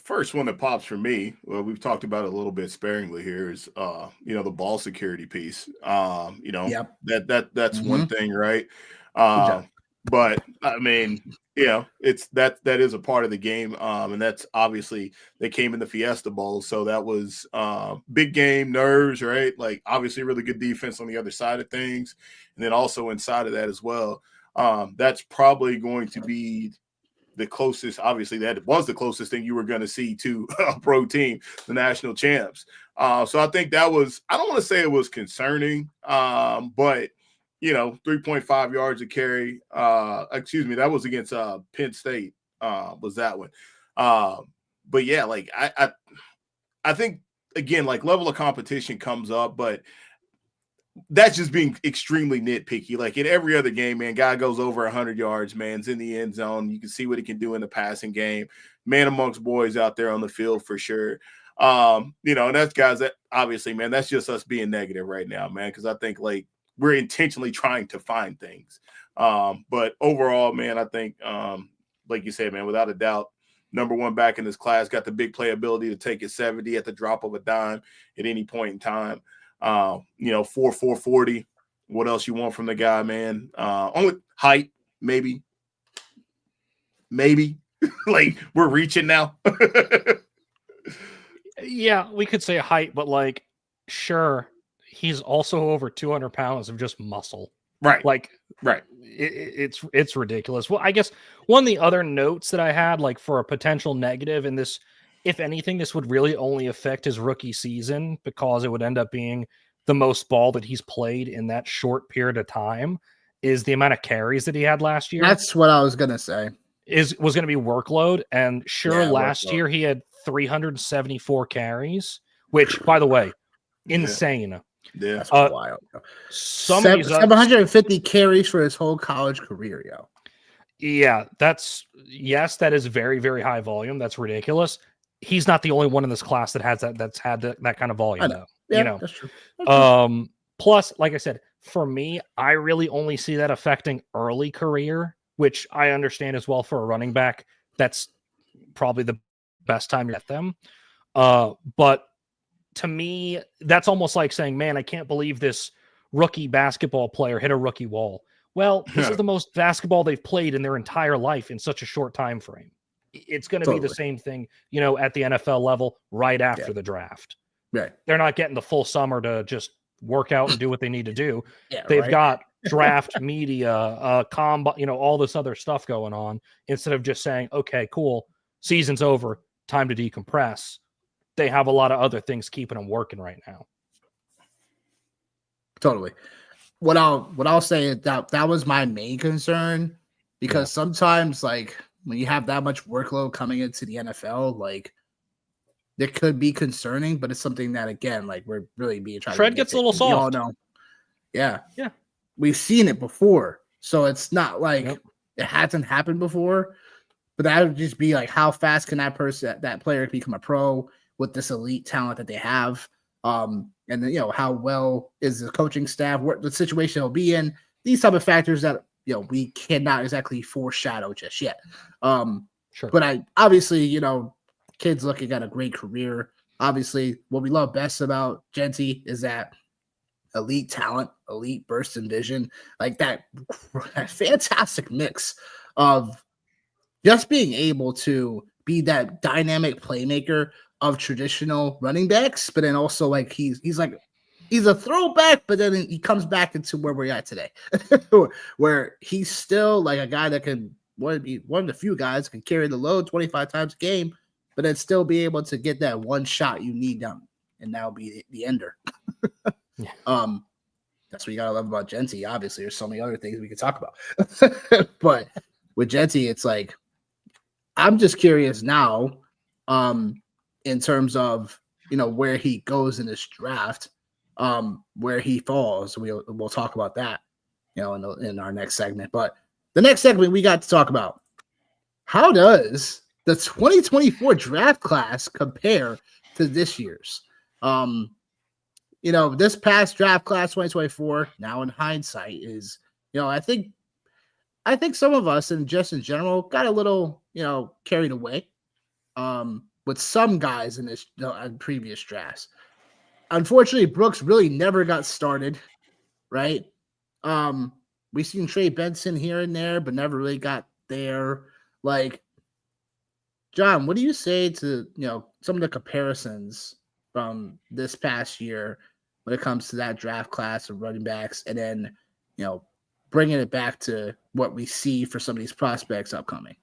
First one that pops for me, well, we've talked about it a little bit sparingly here, is the ball security piece. Yep. That's one thing, right? But I mean, it's that is a part of the game. And that's obviously they came in the Fiesta Bowl, so that was big game, nerves, right? Like obviously really good defense on the other side of things, and then also inside of that as well. That's probably going to be the closest, obviously that was the closest thing you were going to see to a pro team, the national champs. So I think that was, I don't want to say it was concerning, but 3.5 yards a carry, that was against Penn State, was that one. But yeah, like I think again, like level of competition comes up, but that's just being extremely nitpicky. Like in every other game, man, guy goes over 100 yards, man's in the end zone. You can see what he can do in the passing game. Man amongst boys out there on the field for sure. And that's guys that obviously, man, that's just us being negative right now, man, because I think like we're intentionally trying to find things. But overall, man, I think, like you said, man, without a doubt, number one back in this class, got the big playability to take it 70 at the drop of a dime at any point in time. 4.40. What else you want from the guy, man? Only height, maybe. Like we're reaching now. Yeah, we could say height, but like, sure, he's also over 200 pounds of just muscle. Right. Like, right. It's ridiculous. Well, I guess one of the other notes that I had, like for a potential negative in this, if anything, this would really only affect his rookie season because it would end up being the most ball that he's played in that short period of time, is the amount of carries that he had last year. That's what I was gonna say. Was going to be workload. And sure, last workload. year he had 374 carries, which, by the way, insane. Yeah, that's wild. Some of these 750 carries for his whole college career, yo. Yeah, that is very, very high volume. That's ridiculous. He's not the only one in this class that has that's had that kind of volume, though. Yeah, that's true. Plus, like I said, for me, I really only see that affecting early career, which I understand as well for a running back. That's probably the best time to get them. But to me, that's almost like saying, man, I can't believe this rookie basketball player hit a rookie wall. Well, this is the most basketball they've played in their entire life in such a short time frame. It's going to be the same thing, at the NFL level right after the draft. Right. They're not getting the full summer to just work out and do what they need to do. Yeah, They've got draft media, combine, all this other stuff going on, instead of just saying, okay, cool, season's over, time to decompress. They have a lot of other things keeping them working right now. Totally. What I'll say is that was my main concern, because sometimes, like, when you have that much workload coming into the NFL, like, it could be concerning, but it's something that, again, like, we're really being trying Tread to gets a little soft. We all know. Yeah. Yeah. We've seen it before. So it's not like it hasn't happened before, but that would just be like, how fast can that player become a pro with this elite talent that they have? And then, how well is the coaching staff, what the situation he'll be in, these type of factors that, we cannot exactly foreshadow just yet. Sure. But I obviously, kid's looking at a great career. Obviously, what we love best about Jeanty is that elite talent, elite burst in vision, like that fantastic mix of just being able to be that dynamic playmaker of traditional running backs, but then also like he's a throwback, but then he comes back into where we're at today, where he's still like a guy that can be one of the few guys can carry the load 25 times a game, but then still be able to get that one shot you need down, and that'll be the ender. That's what you gotta love about Jeanty. Obviously, there's so many other things we could talk about, but with Jeanty, it's like, I'm just curious now, in terms of where he goes in this draft, where he falls. We'll talk about that, in our next segment. But the next segment we got to talk about, how does the 2024 draft class compare to this year's? This past draft class 2024, now in hindsight, is, I think some of us, and just in general, got a little, carried away with some guys in this previous drafts. Unfortunately, Brooks really never got started, right? We've seen Trey Benson here and there, but never really got there. Like, John, what do you say to, some of the comparisons from this past year when it comes to that draft class of running backs, and then, bringing it back to what we see for some of these prospects upcoming?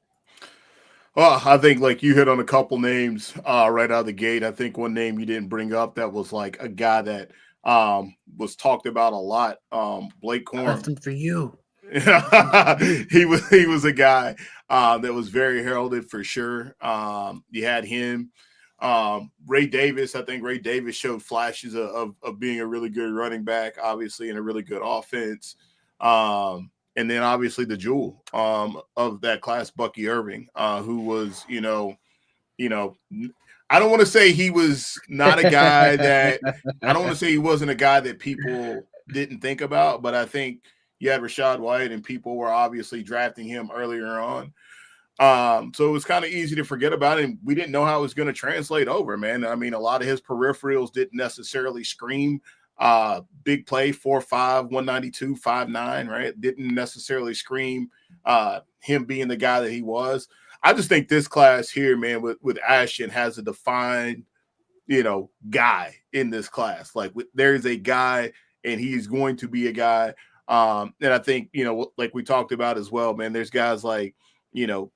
Well, I think like you hit on a couple names right out of the gate. I think one name you didn't bring up that was like a guy that was talked about a lot. Blake Corum. I left him for you. he was a guy that was very heralded for sure. You had him. Ray Davis. I think Ray Davis showed flashes of being a really good running back, obviously, and a really good offense. And then obviously the jewel of that class, Bucky Irving, who was, I don't want to say he was not a guy that I don't want to say he wasn't a guy that people didn't think about, but I think you had Rachaad White and people were obviously drafting him earlier on. So it was kind of easy to forget about it. And we didn't know how it was going to translate over, man. I mean, a lot of his peripherals didn't necessarily scream big play, 4'5", 192, 5'9", right? Didn't necessarily scream him being the guy that he was. I just think this class here, man, with Ashton has a defined, guy in this class. Like there's a guy and he's going to be a guy. And I think, like we talked about as well, man, there's guys like,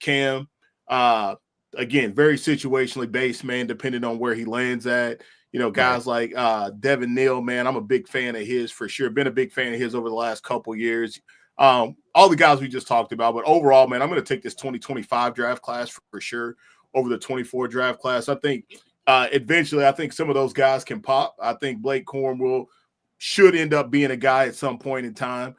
Cam, again, very situationally based, man, depending on where he lands at. Guys like Devin Neal, man, I'm a big fan of his for sure. Been a big fan of his over the last couple years. All the guys we just talked about, but overall, man, I'm going to take this 2025 draft class for sure over the 24 draft class. I think eventually, I think some of those guys can pop. I think Blake Cornwell should end up being a guy at some point in time.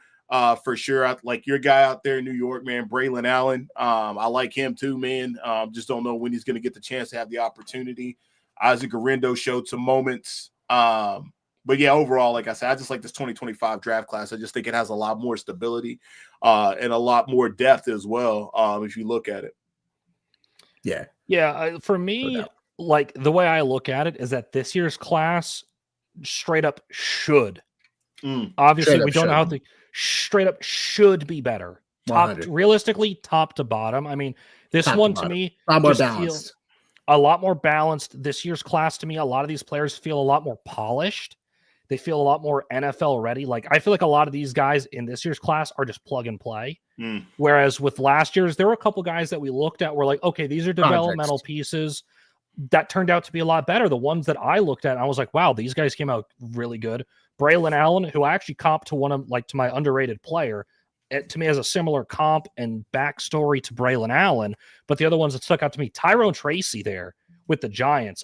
For sure. Like your guy out there in New York, man, Braylon Allen. I like him too, man. Just don't know when he's going to get the chance to have the opportunity. Isaac Guerendo showed some moments. But yeah, overall, like I said, I just like this 2025 draft class. I just think it has a lot more stability and a lot more depth as well, if you look at it. Yeah. Yeah. For me, like the way I look at it is that this year's class straight up should. Obviously, we don't know how straight up should be better. Realistically, top to bottom. I mean, this one to me, a lot more balanced. A lot more balanced. This year's class to me, a lot of these players feel a lot more polished. They feel a lot more NFL ready. Like I feel like a lot of these guys in this year's class are just plug and play. Whereas with last year's, there were a couple guys that we looked at were like, okay, these are developmental pieces that turned out to be a lot better. The ones that I looked at, I was like, wow, these guys came out really good. Braylon Allen, who I actually comped to my underrated player, to me has a similar comp and backstory to Braylon Allen. But the other ones that stuck out to me, Tyrone Tracy there with the Giants.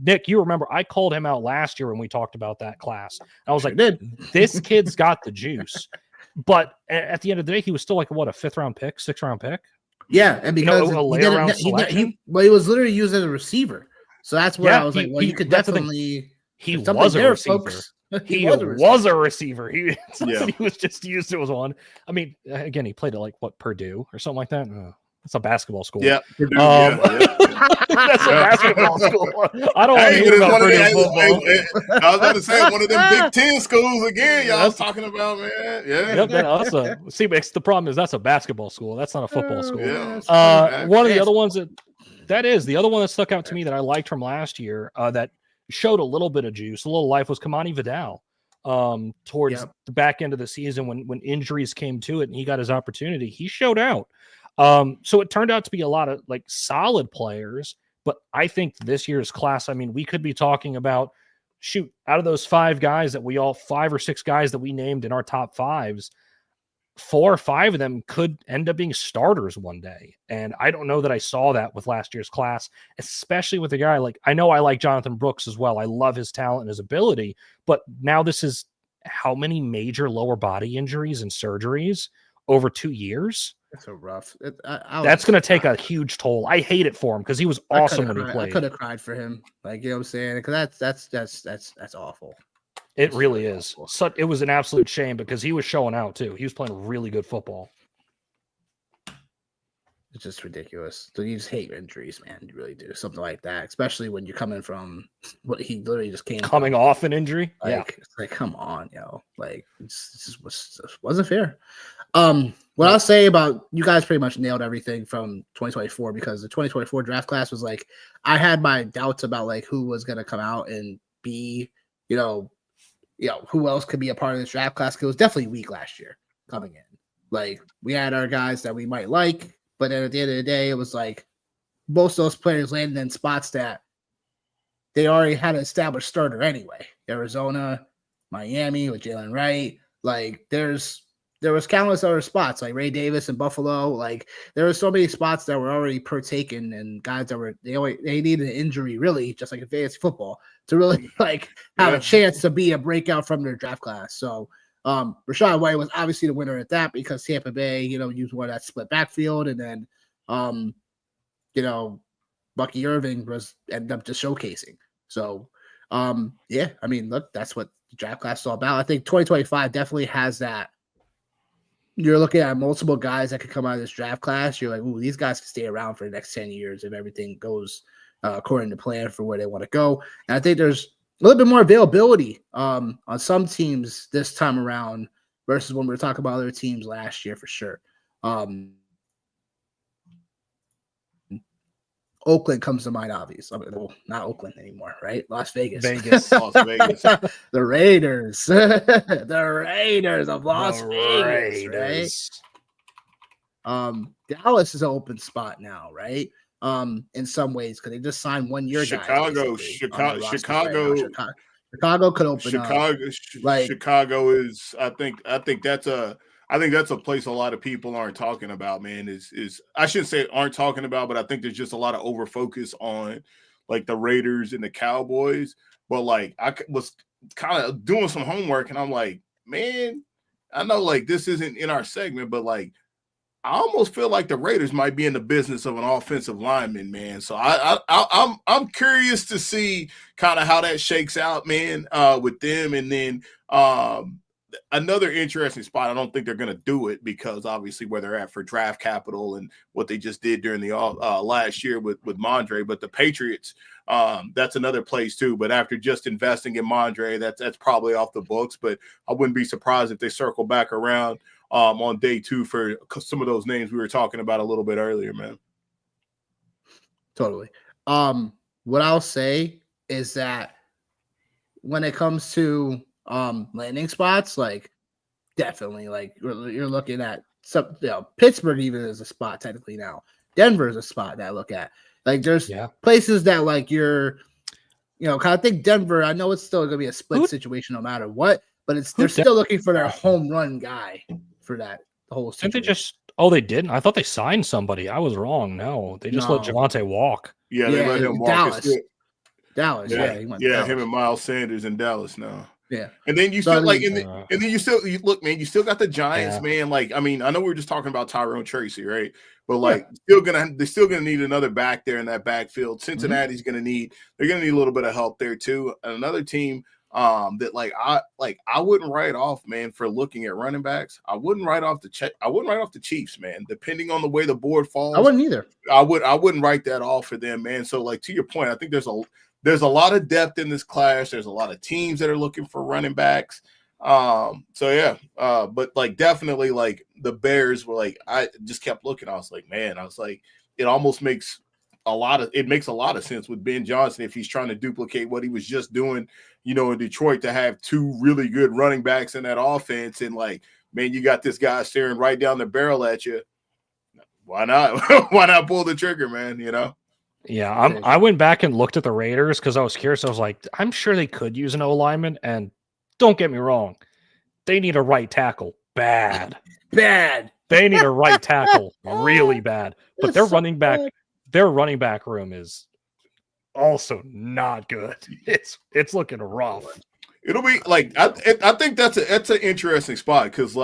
Nick, you remember I called him out last year when we talked about that class. I was like, this kid's got the juice. But at the end of the day, he was still like, what, a 5th round pick, 6th round pick? Yeah, and because he was literally used as a receiver. So that's where I was like, well, you could definitely. He was a receiver. Folks. He was a receiver. He was just used as one. I mean, again, he played at like Purdue or something like that. That's a basketball school. Yeah, Purdue, that's a basketball school. I don't want to hear about Purdue football. I was about to say one of them Big Ten schools again. Y'all was talking about, man. Yeah. Yep, see, the problem is that's a basketball school. That's not a football school. Yeah, one of the other ones the other one that stuck out to me that I liked from last year that showed a little bit of juice, a little life was Kamani Vidal towards the back end of the season when injuries came to it and he got his opportunity. He showed out. So it turned out to be a lot of like solid players, but I think this year's class, I mean, we could be talking about out of those 5 or 6 guys that we named in our top 5s, 4 or 5 of them could end up being starters one day. And I don't know that I saw that with last year's class, especially with a guy like, I know I like Jonathan Brooks as well. I love his talent and his ability, but now this is how many major lower body injuries and surgeries over 2 years. That's so rough. That's going to take a huge toll. I hate it for him because he was awesome when he played. I could have cried for him. Like, you know what I'm saying? Because that's awful. It really is. So it was an absolute shame because he was showing out too. He was playing really good football. It's just ridiculous. So you just hate injuries, man. You really do something like that, especially when you're coming from what he literally just coming off an injury. It's like, come on, like it just wasn't fair. What I'll say about you guys pretty much nailed everything from 2024 because the 2024 draft class was like I had my doubts about like who was gonna come out and be, who else could be a part of this draft class. It was definitely weak last year coming in. Like we had our guys that we might like, but then at the end of the day, it was like most of those players landed in spots that they already had an established starter anyway. Arizona, Miami with Jalen Wright. Like there was countless other spots like Ray Davis in Buffalo. Like there were so many spots that were already partaken and guys that they needed an injury really, just like in fantasy football, to really like have a chance to be a breakout from their draft class. So Rachaad White was obviously the winner at that because Tampa Bay, used one of that split backfield, and then Bucky Irving ended up just showcasing. So, yeah, I mean, look, that's what the draft class is all about. I think 2025 definitely has that. You're looking at multiple guys that could come out of this draft class. You're like, ooh, these guys can stay around for the next 10 years if everything goes according to plan for where they want to go. And I think there's a little bit more availability on some teams this time around versus when we were talking about other teams last year for sure. Oakland comes to mind, obviously. I mean, well, not Oakland anymore, right? Las Vegas. Las Vegas. The Raiders. The Raiders of Las Vegas, right? Dallas is an open spot now, right? In some ways, because they just signed 1 year Chicago could open up. Chicago is I think that's a place a lot of people aren't talking about, man. Is I shouldn't say aren't talking about, but I think there's just a lot of over focus on like the Raiders and the Cowboys. But like I was kind of doing some homework and I'm like, man, I know like this isn't in our segment, but like I almost feel like the Raiders might be in the business of an offensive lineman, man. So I'm curious to see kind of how that shakes out, man, with them. And then another interesting spot. I don't think they're going to do it because obviously where they're at for draft capital and what they just did during the last year with Mondre. But the Patriots, that's another place too. But after just investing in Mondre, that's probably off the books. But I wouldn't be surprised if they circle back around on day 2 for some of those names we were talking about a little bit earlier, man. Totally. What I'll say is that when it comes to landing spots, like definitely, like you're looking at some, Pittsburgh even is a spot technically now. Denver is a spot that I look at. Like there's places that like you're, kind of think Denver. I know it's still gonna be a split situation no matter what, but they're still looking for their home run guy for that whole situation. They didn't? I thought they signed somebody. I was wrong. No, they just let Javonte walk. Yeah, they let him walk. Dallas. Him and Miles Sanders in Dallas now. Yeah, and then you still you look, man. You still got the Giants, man. Like, I mean, I know we were just talking about Tyrone Tracy, right? But like, they're still gonna need another back there in that backfield. Cincinnati's they're gonna need a little bit of help there too. And another team that I wouldn't write off, man, for looking at running backs. I wouldn't write off the Chiefs, man. Depending on the way the board falls, I wouldn't either. I wouldn't write that off for them, man. So like to your point, I think there's a lot of depth in this class. There's a lot of teams that are looking for running backs. But like definitely like the Bears were like, I just kept looking. I was like, it almost makes a lot of sense with Ben Johnson if he's trying to duplicate what he was just doing, in Detroit, to have 2 really good running backs in that offense. And like, man, you got this guy staring right down the barrel at you. Why not? Why not pull the trigger, man? Yeah, I went back and looked at the Raiders because I was curious. I was like, I'm sure they could use an O-lineman, and don't get me wrong, they need a right tackle bad. They need a right tackle really bad. But their running back room is also not good. It's looking rough. It'll be like I think that's an interesting spot because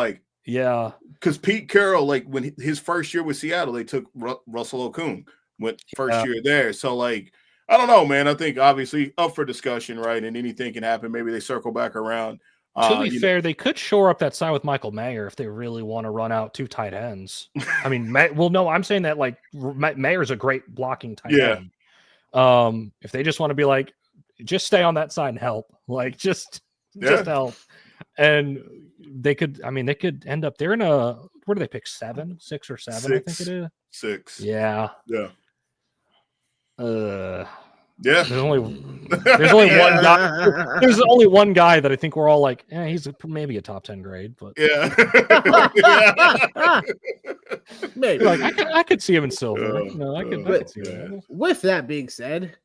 Pete Carroll, like when his first year with Seattle, they took Russell Okung. Went first year there. So, like, I don't know, man. I think obviously up for discussion, right? And anything can happen. Maybe they circle back around. To be fair, they could shore up that side with Michael Mayer if they really want to run out 2 tight ends. I mean, I'm saying that like Mayer's a great blocking tight end. If they just want to be like, just stay on that side and help, like just help. And they could end up, they're in where do they pick 6 or 7? 6. I think it is 6. Yeah. There's only one guy. There's only one guy that I think we're all like, he's maybe a top 10 grade, but maybe. Like I could see him in silver. I could see him. With that being said,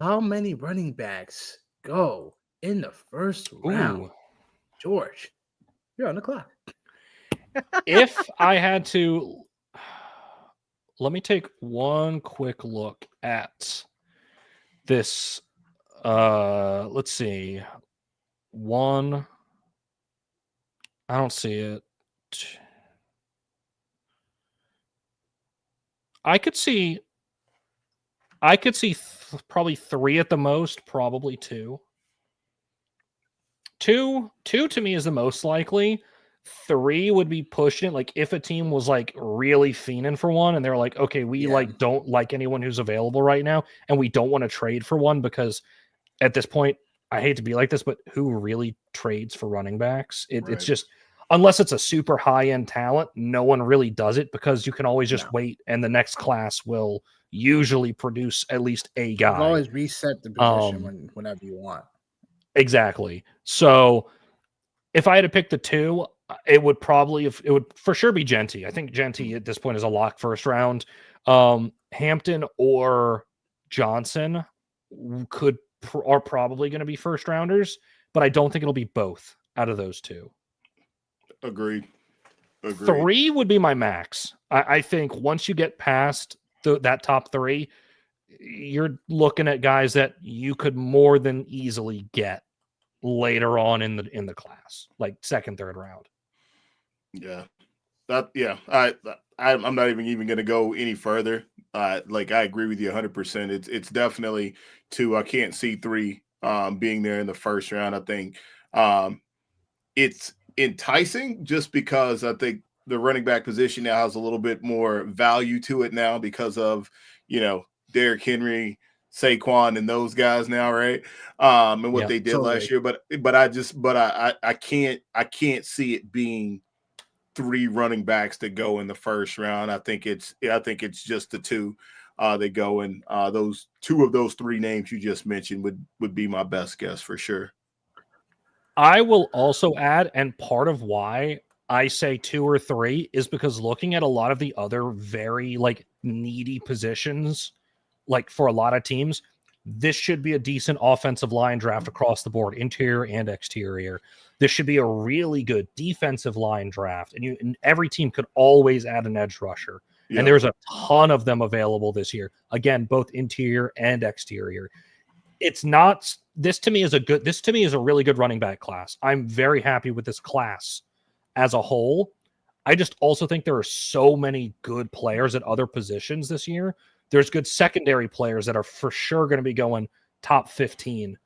how many running backs go in the first round? George, you're on the clock. If I had to, let me take one quick look at this. Let's see. 1. I don't see it. I could see I could see probably 3 at the most, probably 2. Two to me is the most likely. 3 would be pushing it. Like if a team was like really fiending for one and they're like, okay, we like don't like anyone who's available right now and we don't want to trade for one because at this point, I hate to be like this, but who really trades for running backs? It's just, unless it's a super high-end talent, no one really does it because you can always just wait and the next class will usually produce at least a guy. You always reset the position whenever you want. Exactly. So if I had to pick the 2, it would for sure be Genty. I think Genty at this point is a lock first round. Hampton or Johnson are probably going to be first rounders, but I don't think it'll be both out of those 2. Agreed. 3 would be my max. I think once you get past that top 3, you're looking at guys that you could more than easily get later on in the class, like second, third round. Yeah, I'm not even going to go any further. Like I agree with you 100%. It's definitely 2. I can't see 3 being there in the first round. I think it's enticing just because I think the running back position now has a little bit more value to it now because of, Derrick Henry, Saquon, and those guys now, right? And what they did last year. But I can't see it being 3 running backs that go in the first round. I think it's just the 2 that go in. Those 2 of those 3 names you just mentioned would be my best guess for sure. I will also add, and part of why I say 2 or 3 is because looking at a lot of the other very like needy positions, like for a lot of teams, this should be a decent offensive line draft across the board, interior and exterior. This should be a really good defensive line draft, and every team could always add an edge rusher. Yeah. And there's a ton of them available this year. Again, both interior and exterior. It's not. This to me is a really good running back class. I'm very happy with this class as a whole. I just also think there are so many good players at other positions this year. There's good secondary players that are for sure going to be going top 15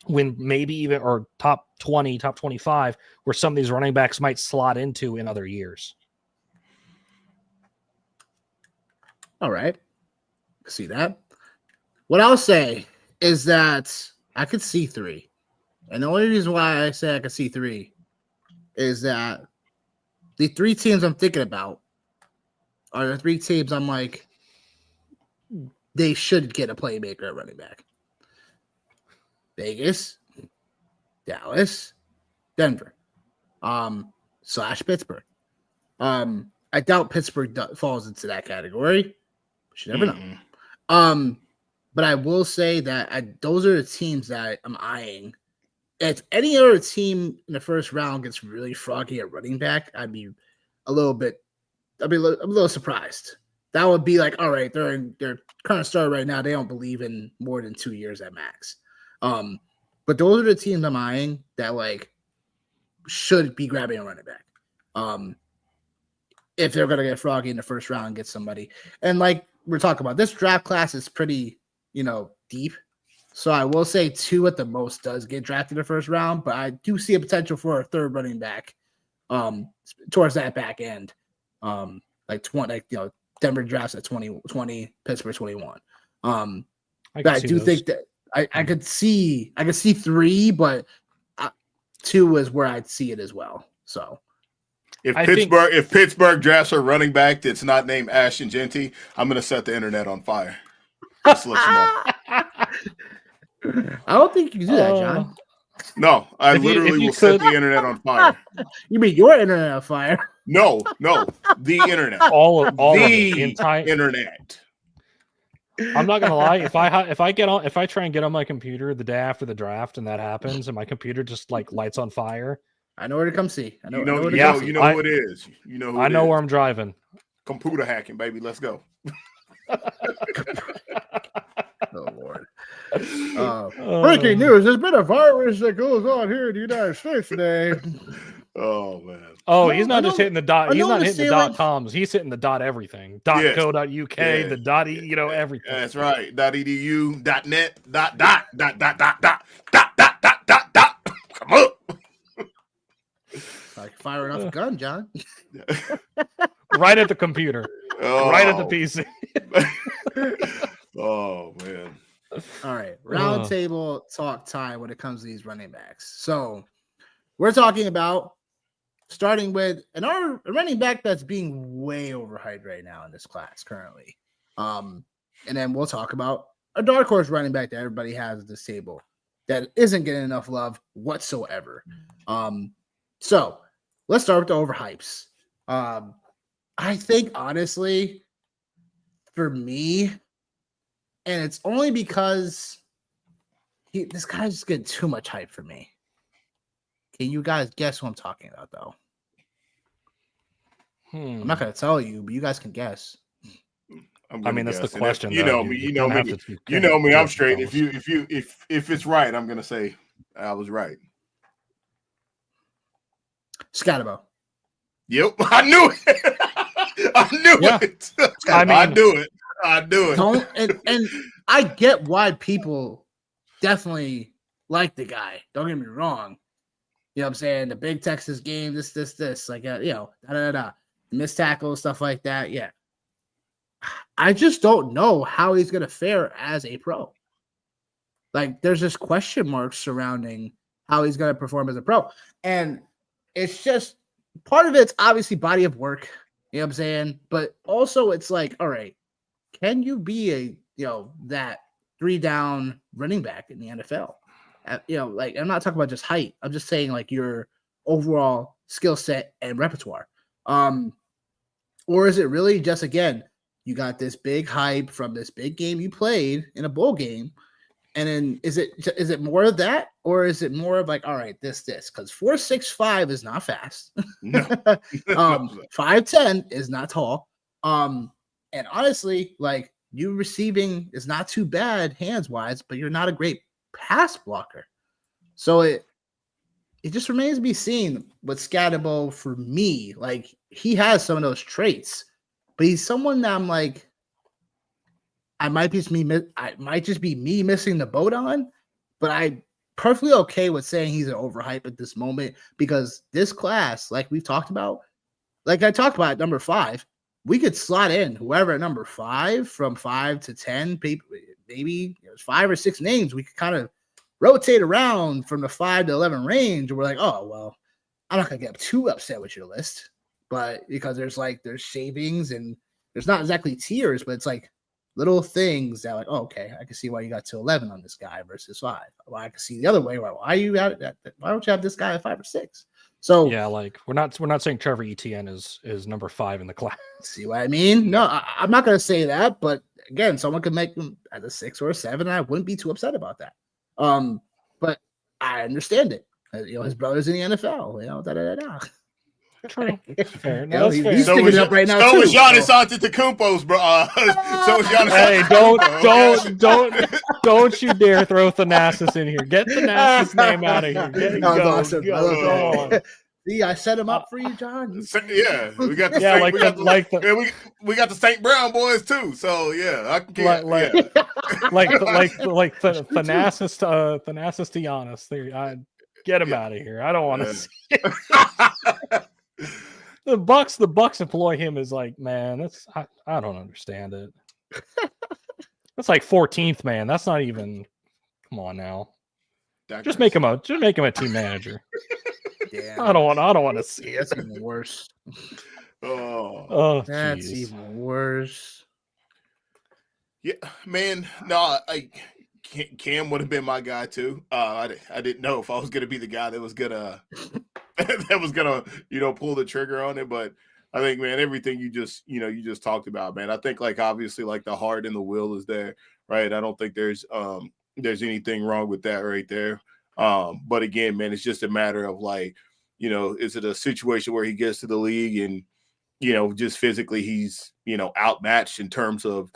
when maybe even, or top 20, top 25, where some of these running backs might slot into in other years. All right. See that? What I'll say is that I could see 3. And the only reason why I say I could see 3 is that the 3 teams I'm thinking about are the 3 teams I'm like, they should get a playmaker at running back. Vegas, Dallas, Denver, / Pittsburgh. I doubt Pittsburgh falls into that category. But you never know. But I will say that those are the teams that I'm eyeing. If any other team in the first round gets really froggy at running back, I'd be a little surprised. That would be like, all right, they're in their current starter right now. They don't believe in more than 2 years at max. But those are the teams I'm eyeing that like should be grabbing a running back. If they're gonna get froggy in the first round and get somebody. And like we're talking about, this draft class is pretty, deep. So I will say 2 at the most does get drafted in the first round, but I do see a potential for a third running back towards that back end. Like 20, Denver drafts at 20, Pittsburgh 21. I do think that I could see 3, but 2 is where I'd see it as well. So if Pittsburgh drafts a running back that's not named Ashton Genty, I'm gonna set the internet on fire. Just to let you know. I don't think you can do that, John. No, I literally will set the internet on fire. You mean your internet on fire? No, the internet. All of the entire internet. I'm not gonna lie. If I try and get on my computer the day after the draft and that happens, and my computer just like lights on fire, I know where to come see. I know who it is. You know who I know where I'm driving. Computer hacking, baby. Let's go. Oh Lord. Breaking news: there's been a virus that goes on here in the United States today. Oh man. Oh, No, he's I not just know- hitting the dot. I He's know not the hitting the dot Steelers- coms. He's hitting the dot everything. Yes. .co.uk, Yeah. the dot, everything. That's right. .edu, .net, dot. Come on. Like firing off a gun, John. Right at the computer. Right at the Oh. PC. Oh man. All right, round table talk time when it comes to these running backs. So we're talking about starting with a running back that's being way overhyped right now in this class currently. And then we'll talk about a dark horse running back that everybody has at this table that isn't getting enough love whatsoever. So let's start with the overhypes. I think honestly, for me, and it's only because this guy's just getting too much hype for me. Can you guys guess who I'm talking about, though? I'm not going to tell you, but you guys can guess. I mean, that's the guess. And question. You know me. You know me. You know me. I'm straight. If it's right, I'm gonna say I was right. Scatterbo. Yep, I knew it. I knew Yeah. it. I mean- I knew it. I knew it. Don't and I get why people definitely like the guy. Don't get me wrong. You know what I'm saying? The big Texas game, this, like, missed tackles, stuff like that. Yeah. I just don't know how he's going to fare as a pro. Like, there's just question marks surrounding how he's going to perform as a pro. And it's just part of it's obviously body of work. You know what I'm saying? But also it's like, all right, can you be that 3-down running back in the NFL? Like, I'm not talking about just height. I'm just saying like your overall skill set and repertoire. Or is it really just, again, you got this big hype from this big game you played in a bowl game, and then is it more of that, or is it more of like, all right, this because 4.65 is not fast. No. 5'10" is not tall. And honestly, like, you receiving is not too bad hands wise, but you're not a great pass blocker. So it just remains to be seen with Scatterbo for me. Like, he has some of those traits, but he's someone that I'm like, I might just be me missing the boat on, but I'm perfectly okay with saying he's an overhype at this moment, because this class, like we've talked about, like I talked about at number 5, we could slot in whoever at number 5 from 5 to 10, maybe there's 5 or 6 names we could kind of rotate around from the 5 to 11 range. And we're like, oh, well, I'm not going to get too upset with your list, but because there's savings and there's not exactly tiers, but it's like little things that, like, oh, okay, I can see why you got to 11 on this guy versus 5. Well, I can see the other way. Why don't you have this guy at 5 or 6? So yeah, like we're not saying Trevor Etienne is number 5 in the class. See what I mean? No, I'm not going to say that, but again, someone could make him at a 6 or a 7, and I wouldn't be too upset about that. But I understand it. His brother's in the NFL. True. Fair. No, that's He's fair. sticking it up right now. So too, is Giannis Antetokounmpo's, bro. So is Giannis. Hey, Antetokounmpo. don't you dare throw Thanasis in here. Get Thanasis' name out of here. Get it, That was go, awesome. go, I love go that. on. See, I set him up for you, John. Yeah, we got the Yeah, Saint, we got the St. Brown boys too. So yeah, I can get Thanasis to Giannis. There, get him out of here. I don't want to see it. The Bucks employ him as like, man, I don't understand it. That's like 14th man. That's not even. Come on now. Just make him a team manager. Damn. I don't want to see it. That's even worse. Oh, That's geez. even worse. Yeah, man. No, Cam would have been my guy too. I didn't know if I was gonna be the guy that was gonna pull the trigger on it, but I think, man, everything you just talked about, man. I think, like, obviously, like, the heart and the will is there, right? I don't think there's anything wrong with that right there. But again, man, it's just a matter of, like, is it a situation where he gets to the league and, just physically he's, outmatched in terms of,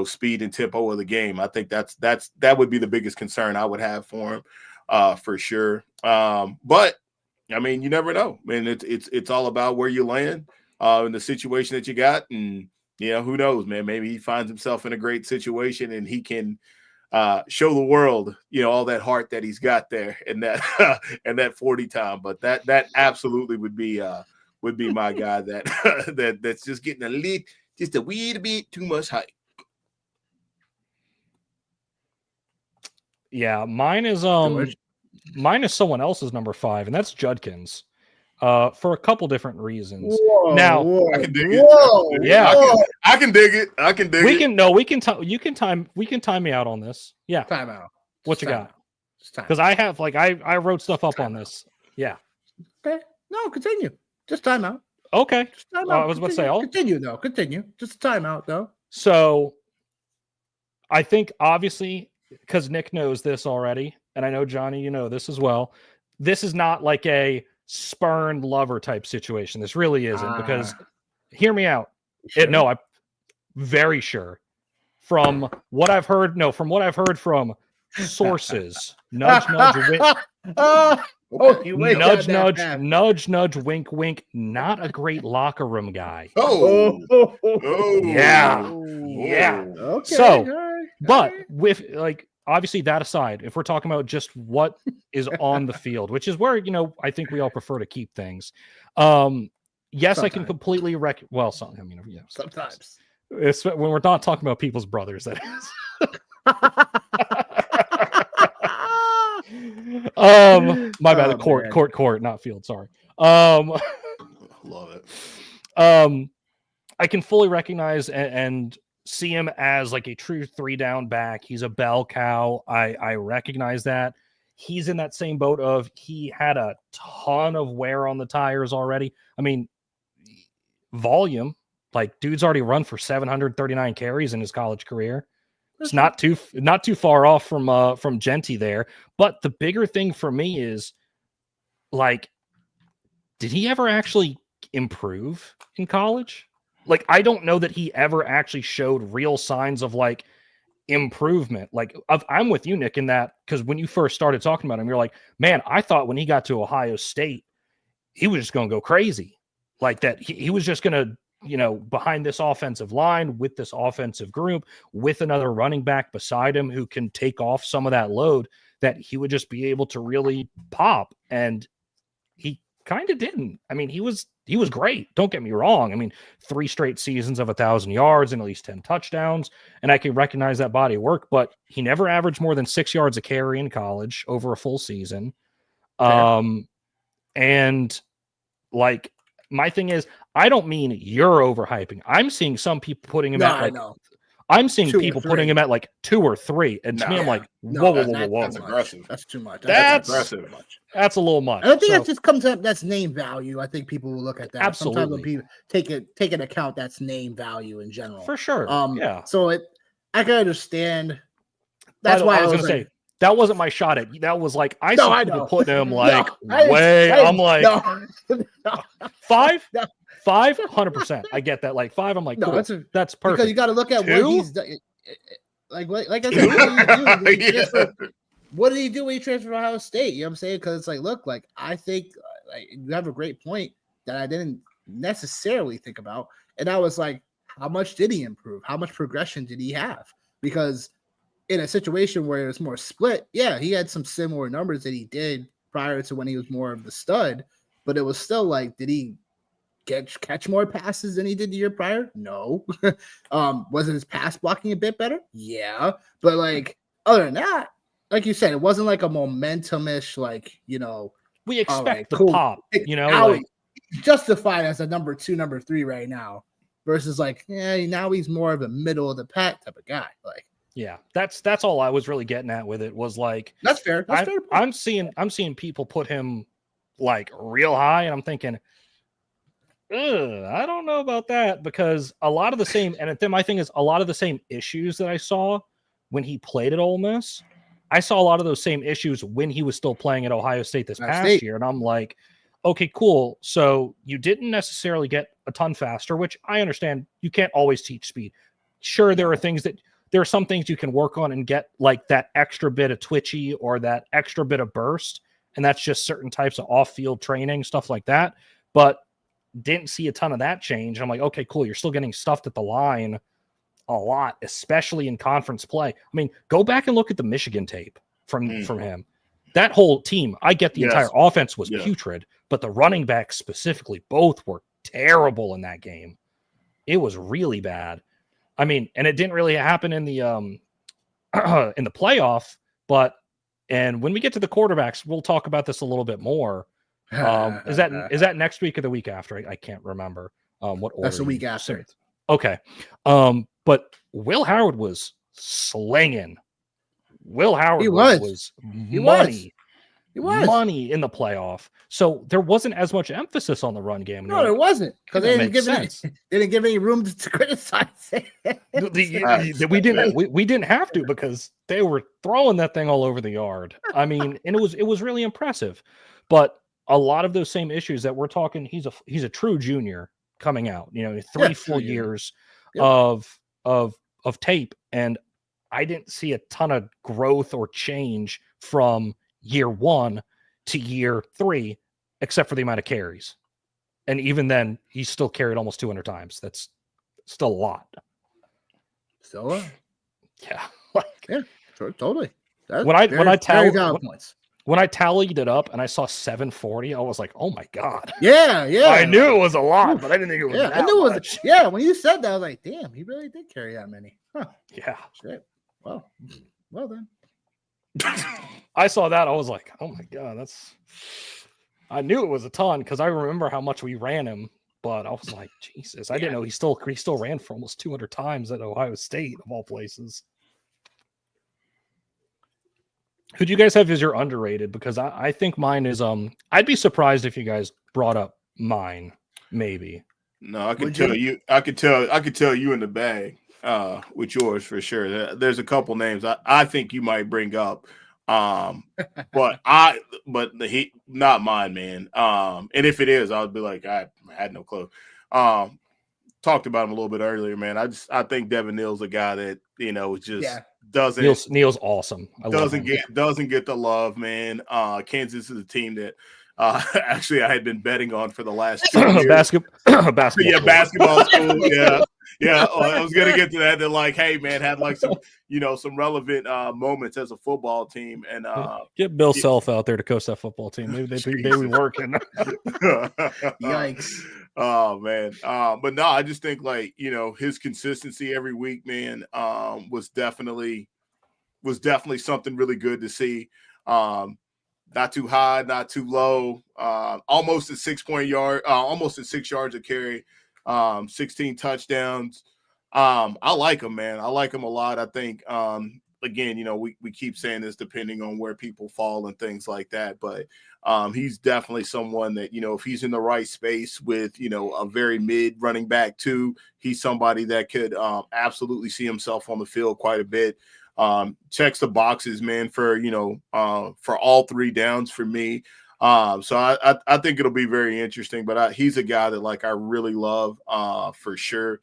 speed and tempo of the game. I think that would be the biggest concern I would have for him, for sure. But I mean, you never know. Man, it's all about where you land in the situation that you got. And, who knows, man? Maybe he finds himself in a great situation and he can show the world, all that heart that he's got there and that and that 40 time. But that absolutely would be my guy that's just getting just a wee bit too much hype. Yeah, mine is someone else's number 5, and that's Judkins. For a couple different reasons. Whoa, I can dig it. Yeah. I can dig it. I can dig it. You can time me out on this. Yeah. Time out. What you got? Just time. Because I have I wrote stuff up on this. Yeah. Okay. No, continue. Just time out. Okay. Just time out. I was about to say, continue though. Continue. Just time out though. So I think obviously, because Nick knows this already, and I know Johnny, you know this as well. This is not like a spurned lover type situation. This really isn't, because hear me out. Sure? I'm very sure from what I've heard. No, from what I've heard from sources. Nudge, nudge, wink, wink. Not a great locker room guy. Oh. Yeah. Okay. So, all right. But with obviously that aside, if we're talking about just what is on the field, which is where, I think we all prefer to keep things. Yes, sometimes. I can completely sometimes. It's when we're not talking about people's brothers, that is. My bad. Court, not field. Sorry. Love it. I can fully recognize and see him as like a true 3-down back. He's a bell cow. I recognize that. He's in that same boat of he had a ton of wear on the tires already. I mean, volume, like dude's already run for 739 carries in his college career. It's not too far off from Genty there. But the bigger thing for me is, like, did he ever actually improve in college? Like, I don't know that he ever actually showed real signs of like improvement. Like, I'm with you, Nick, in that, because when you first started talking about him, you're like, man, I thought when he got to Ohio State, he was just going to go crazy. Like that, he was just going to, behind this offensive line, with this offensive group, with another running back beside him who can take off some of that load, that he would just be able to really pop. And he kind of didn't. I mean, he was great. Don't get me wrong. I mean, 3 straight seasons of 1,000 yards and at least 10 touchdowns. And I can recognize that body of work, but he never averaged more than 6 yards a carry in college over a full season. And like, my thing is, I don't mean you're overhyping. I'm seeing some people putting him at like, I'm seeing people putting him at like 2 or 3. And to me, I'm like, whoa. That's aggressive. That's too much. That's aggressive. That's a little much. I don't think that just comes up. That's name value. I think people will look at that. Absolutely. Sometimes when people take an account, that's name value in general. For sure. Yeah. So I can understand. That's why I was going to say, that wasn't my shot at. That was like, I see people putting him like I'm like 5, 100%. I get that. Like 5, I'm like, cool. That's perfect. Because you got to look at 2? What he's done. Like I said, what did he do when he transferred to Ohio State? You know what I'm saying? Because it's like, look, like I think you have a great point that I didn't necessarily think about, and I was like, how much did he improve? How much progression did he have? Because in a situation where it's more split, yeah, he had some similar numbers that he did prior to when he was more of the stud, but it was still like, did he catch more passes than he did the year prior? No. Wasn't his pass blocking a bit better? Yeah. But like, other than that, like you said, it wasn't like a momentum-ish, like, we expect the cool. pop, now like, justified as a number 2, number 3 right now, versus like, now he's more of a middle of the pack type of guy. Like, yeah, that's all I was really getting at with it, was like, that's fair. I'm seeing people put him like real high, and I'm thinking, I don't know about that, because a lot of the same, and then my thing is, a lot of the same issues that I saw when he played at Ole Miss, I saw a lot of those same issues when he was still playing at Ohio State this past year. And I'm like, okay, cool. So you didn't necessarily get a ton faster, which I understand. You can't always teach speed. Sure, there are some things you can work on and get like that extra bit of twitchy or that extra bit of burst and that's just certain types of off-field training, stuff like that. But didn't see a ton of that change. I'm like, okay, cool. You're still getting stuffed at the line a lot, especially in conference play. I mean, go back and look at the Michigan tape from him. That whole team, I get the entire offense was putrid, but the running backs specifically, both were terrible in that game. It was really bad. I mean, and it didn't really happen in the in the playoff, and when we get to the quarterbacks, we'll talk about this a little bit more. Is that next week or the week after? I can't remember. What order? That's the week after. Okay. But Will Howard was slinging. Will Howard was money. He was money in the playoff. So there wasn't as much emphasis on the run game. No, there wasn't, because they they didn't give any room to criticize it. We didn't have to, because they were throwing that thing all over the yard. I mean, and it was really impressive. But a lot of those same issues that we're talking, he's a true junior coming out. 3 full years of tape, and I didn't see a ton of growth or change from year 1 to year 3, except for the amount of carries. And even then, he still carried almost 200 times. That's still a lot. So, yeah, totally. When I tallied it up and I saw 740, I was like, "Oh my god!" Yeah. I knew it was a lot, but I didn't think it was. Yeah, I knew it was. Yeah, when you said that, I was like, "Damn, he really did carry that many." Huh. Yeah. Shit. Well then. I saw that. I was like, "Oh my god, I knew it was a ton, because I remember how much we ran him." But I was like, Jesus, I didn't know he still ran for almost 200 times at Ohio State, of all places. Who do you guys have as your underrated? Because I think mine is I'd be surprised if you guys brought up mine, maybe. No, I could tell you in the bag with yours for sure. There's a couple names I think you might bring up. But he not mine, man. And if it is, I'll be like, I had no clue. Talked about him a little bit earlier, man. I think Devin Neal's a guy that doesn't Neal's awesome. Doesn't get the love, man. Kansas is a team that actually I had been betting on for the last 2 years. Basketball. Yeah, basketball school. Yeah. I was gonna get to that. They're like, hey, man, had like some relevant moments as a football team, and get Bill Self out there to coach that football team. Maybe they be working. Yikes. Oh man. But no, I just think his consistency every week, man, was definitely something really good to see. Not too high, not too low. Almost at 6 yards a carry. 16 touchdowns. I like him, man. I like him a lot. I think, again, we keep saying this depending on where people fall and things like that, but he's definitely someone that, if he's in the right space with, a very mid running back too, he's somebody that could absolutely see himself on the field quite a bit. Checks the boxes, man, for all 3 downs for me. So I think it'll be very interesting, but he's a guy that I really love for sure,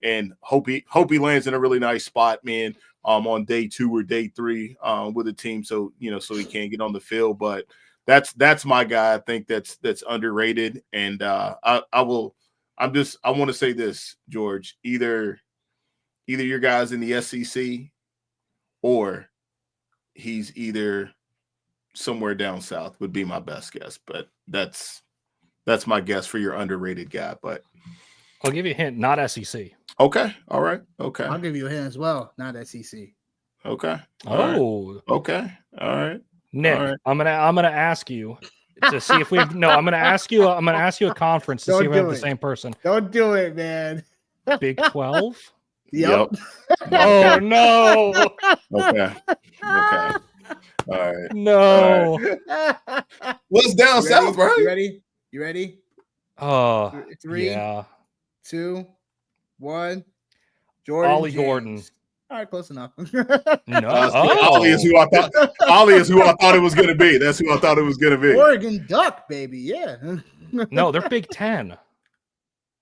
and hope he lands in a really nice spot, man, on day 2 or day 3 with the team, so so he can get on the field. But that's my guy. I think that's underrated, and I want to say this, George, either your guys in the SEC or he's either somewhere down south would be my best guess, but that's my guess for your underrated guy. But I'll give you a hint, not SEC. Okay. All right. Okay. I'll give you a hint as well, not SEC. Okay. All right. Okay. All right. Nick, all right. I'm gonna ask you to see if we have I'm gonna ask you a conference to see if we have the same person. Don't do it, man. Big 12? Yep. Oh no. Okay. All right. No. All right. What's down south, bro? You ready? 3, yeah. 2, 1. Jordan Ollie James. Gordon. All right, close enough. No. Ollie is who I thought it was going to be. That's who I thought it was going to be. Oregon Duck, baby. Yeah. No, they're Big 10.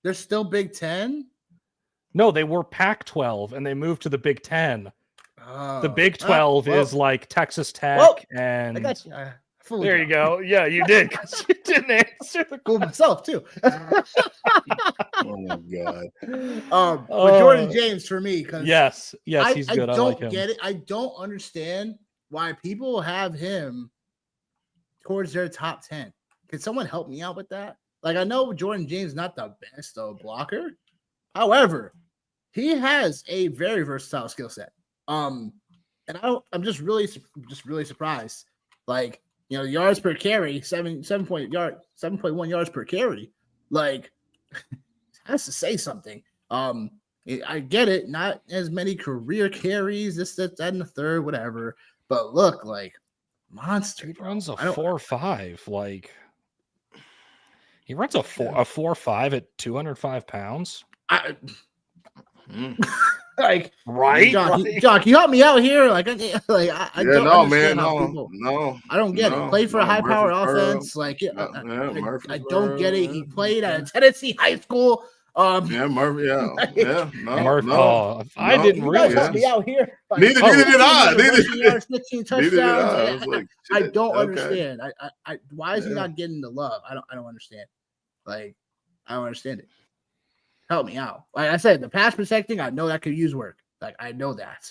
They're still Big 10? No, they were Pac-12 and they moved to the Big 10. Oh. The Big 12 is like Texas Tech and I got you. I fooled There you go. Yeah, you did because you didn't answer the Fooled myself too. Oh my god. But Jordan James for me, because Yes, he's good. I don't like him. get it. I don't understand why people have him towards their top 10. Can someone help me out with that? Like, I know Jordan James is not the best blocker. However, he has a very versatile skill set. And I'm just really surprised. Like, yards per carry, 7.1 yards per carry. Like, has to say something. I get it, not as many career carries, this, that, and the third, whatever. But look, like, monster. He runs a I don't- 4.5. Like he runs a 4.5 at 205 pounds. Like, Right, John, can you help me out here? Like, I Yeah, don't no, man, understand how people. no. I don't get it. Play for a high-powered Murfreesboro. offense. Like, I don't Murfreesboro, get it. He played at Tennessee high school. Yeah, Murphy. Yeah, no. I didn't You guys realize. help me out here. Like, Neither did I. 15 yards, 15 Neither did I. touchdowns. I was like, I shit, don't okay. understand. I why is he Yeah. not getting the love? I don't understand. Like, I don't understand it. Help me out. Like I said, the pass protecting, I know that could use work. Like, I know that.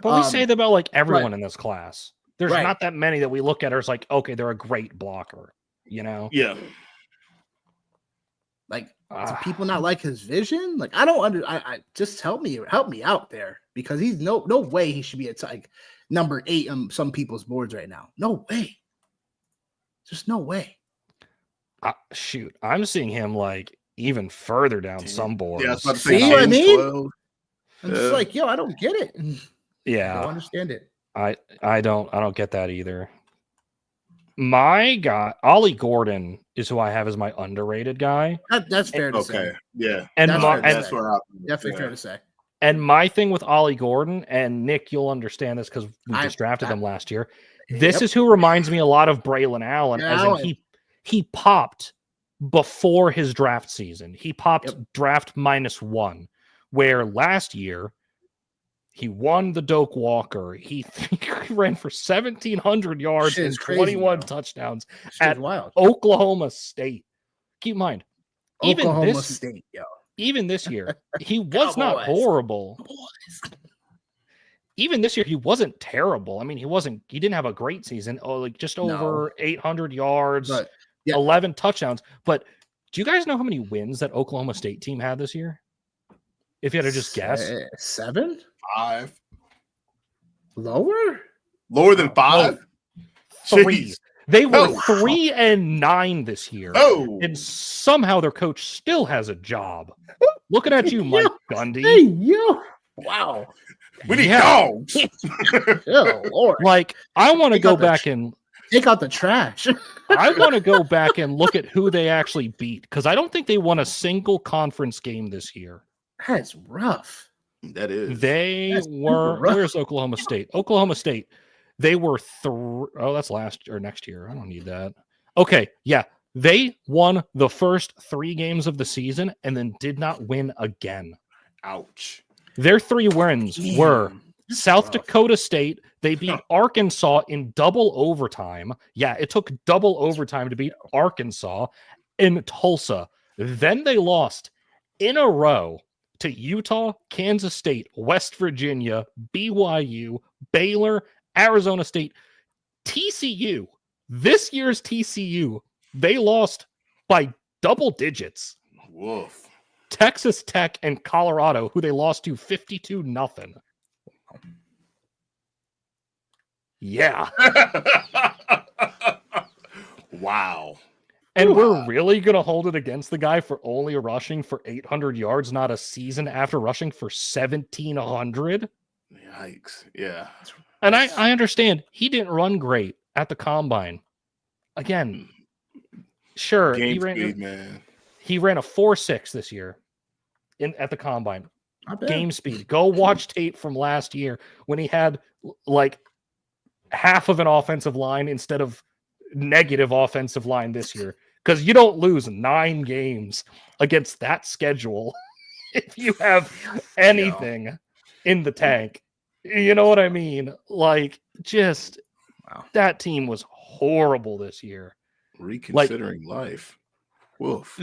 But we say that about like everyone right. in this class. There's Right. not that many that we look at as like, okay, they're a great blocker. Yeah. Like, do people not like his vision? Like, I don't I just help me out there, because he's no way he should be at like number 8 on some people's boards right now. No way. Just no way. Shoot, I'm seeing him like even further down some boards. Yeah, I was about to say See what I 10, mean? 12. I'm just like, yo, I don't get it. I Yeah, don't understand it. I don't get that either. My guy, Ollie Gordon, is who I have as my underrated guy. That's fair to Okay. say. Yeah. And That's my, fair to and, say. where I Definitely fair to say. and my thing with Ollie Gordon, and Nick, you'll understand this because we just drafted him last year. This is who reminds me a lot of Braylon Allen, as in he popped before his draft season. He popped draft -1, where last year he won the Doak Walker. He ran for 1,700 yards and 21 touchdowns at wild. Oklahoma State. Keep in mind, Oklahoma State, yo. even this year, he was not Cowboys. horrible. Even this year, he wasn't terrible. I mean, he didn't have a great season. Oh, like just over 800 yards, But 11 touchdowns. But do you guys know how many wins that Oklahoma State team had this year? If you had to just guess. 7? 5. Lower Than 5? 3. Jeez. They were Oh. 3-9 this year. Oh. And somehow their coach still has a job. Looking at you, Mike Gundy. Hey, yo. Wow. We need Yeah. dogs. Oh, Lord. Like, I want to Take go out the back and Take out the trash. I want to go back and look at who they actually beat, because I don't think they won a single conference game this year. That's rough. That is. They That's were. super rough. Where's Oklahoma State? Oklahoma State. They were that's last or next year. I don't need that. Okay, yeah, they won the first 3 games of the season and then did not win again. Ouch. Their 3 wins were Damn. South rough. Dakota State. They beat Arkansas in double overtime. Yeah, it took double overtime to beat Arkansas in Tulsa. Then they lost in a row to Utah, Kansas State, West Virginia, BYU, Baylor, Arizona State, TCU. This year's TCU, they lost by double digits. Woof. Texas Tech and Colorado, who they lost to 52-0. Yeah. Wow. And we're really going to hold it against the guy for only rushing for 800 yards, not a season after rushing for 1,700. Yikes. Yeah. And I understand he didn't run great at the combine. Again, sure, Game he ran, speed, man. he ran a 4.6 this year at the combine. Not bad. Game speed. Go watch tape from last year when he had like half of an offensive line instead of negative offensive line this year, because you don't lose 9 games against that schedule if you have anything in the tank. You know what I mean? Like, just Wow. that team was horrible this year. Reconsidering life. Woof.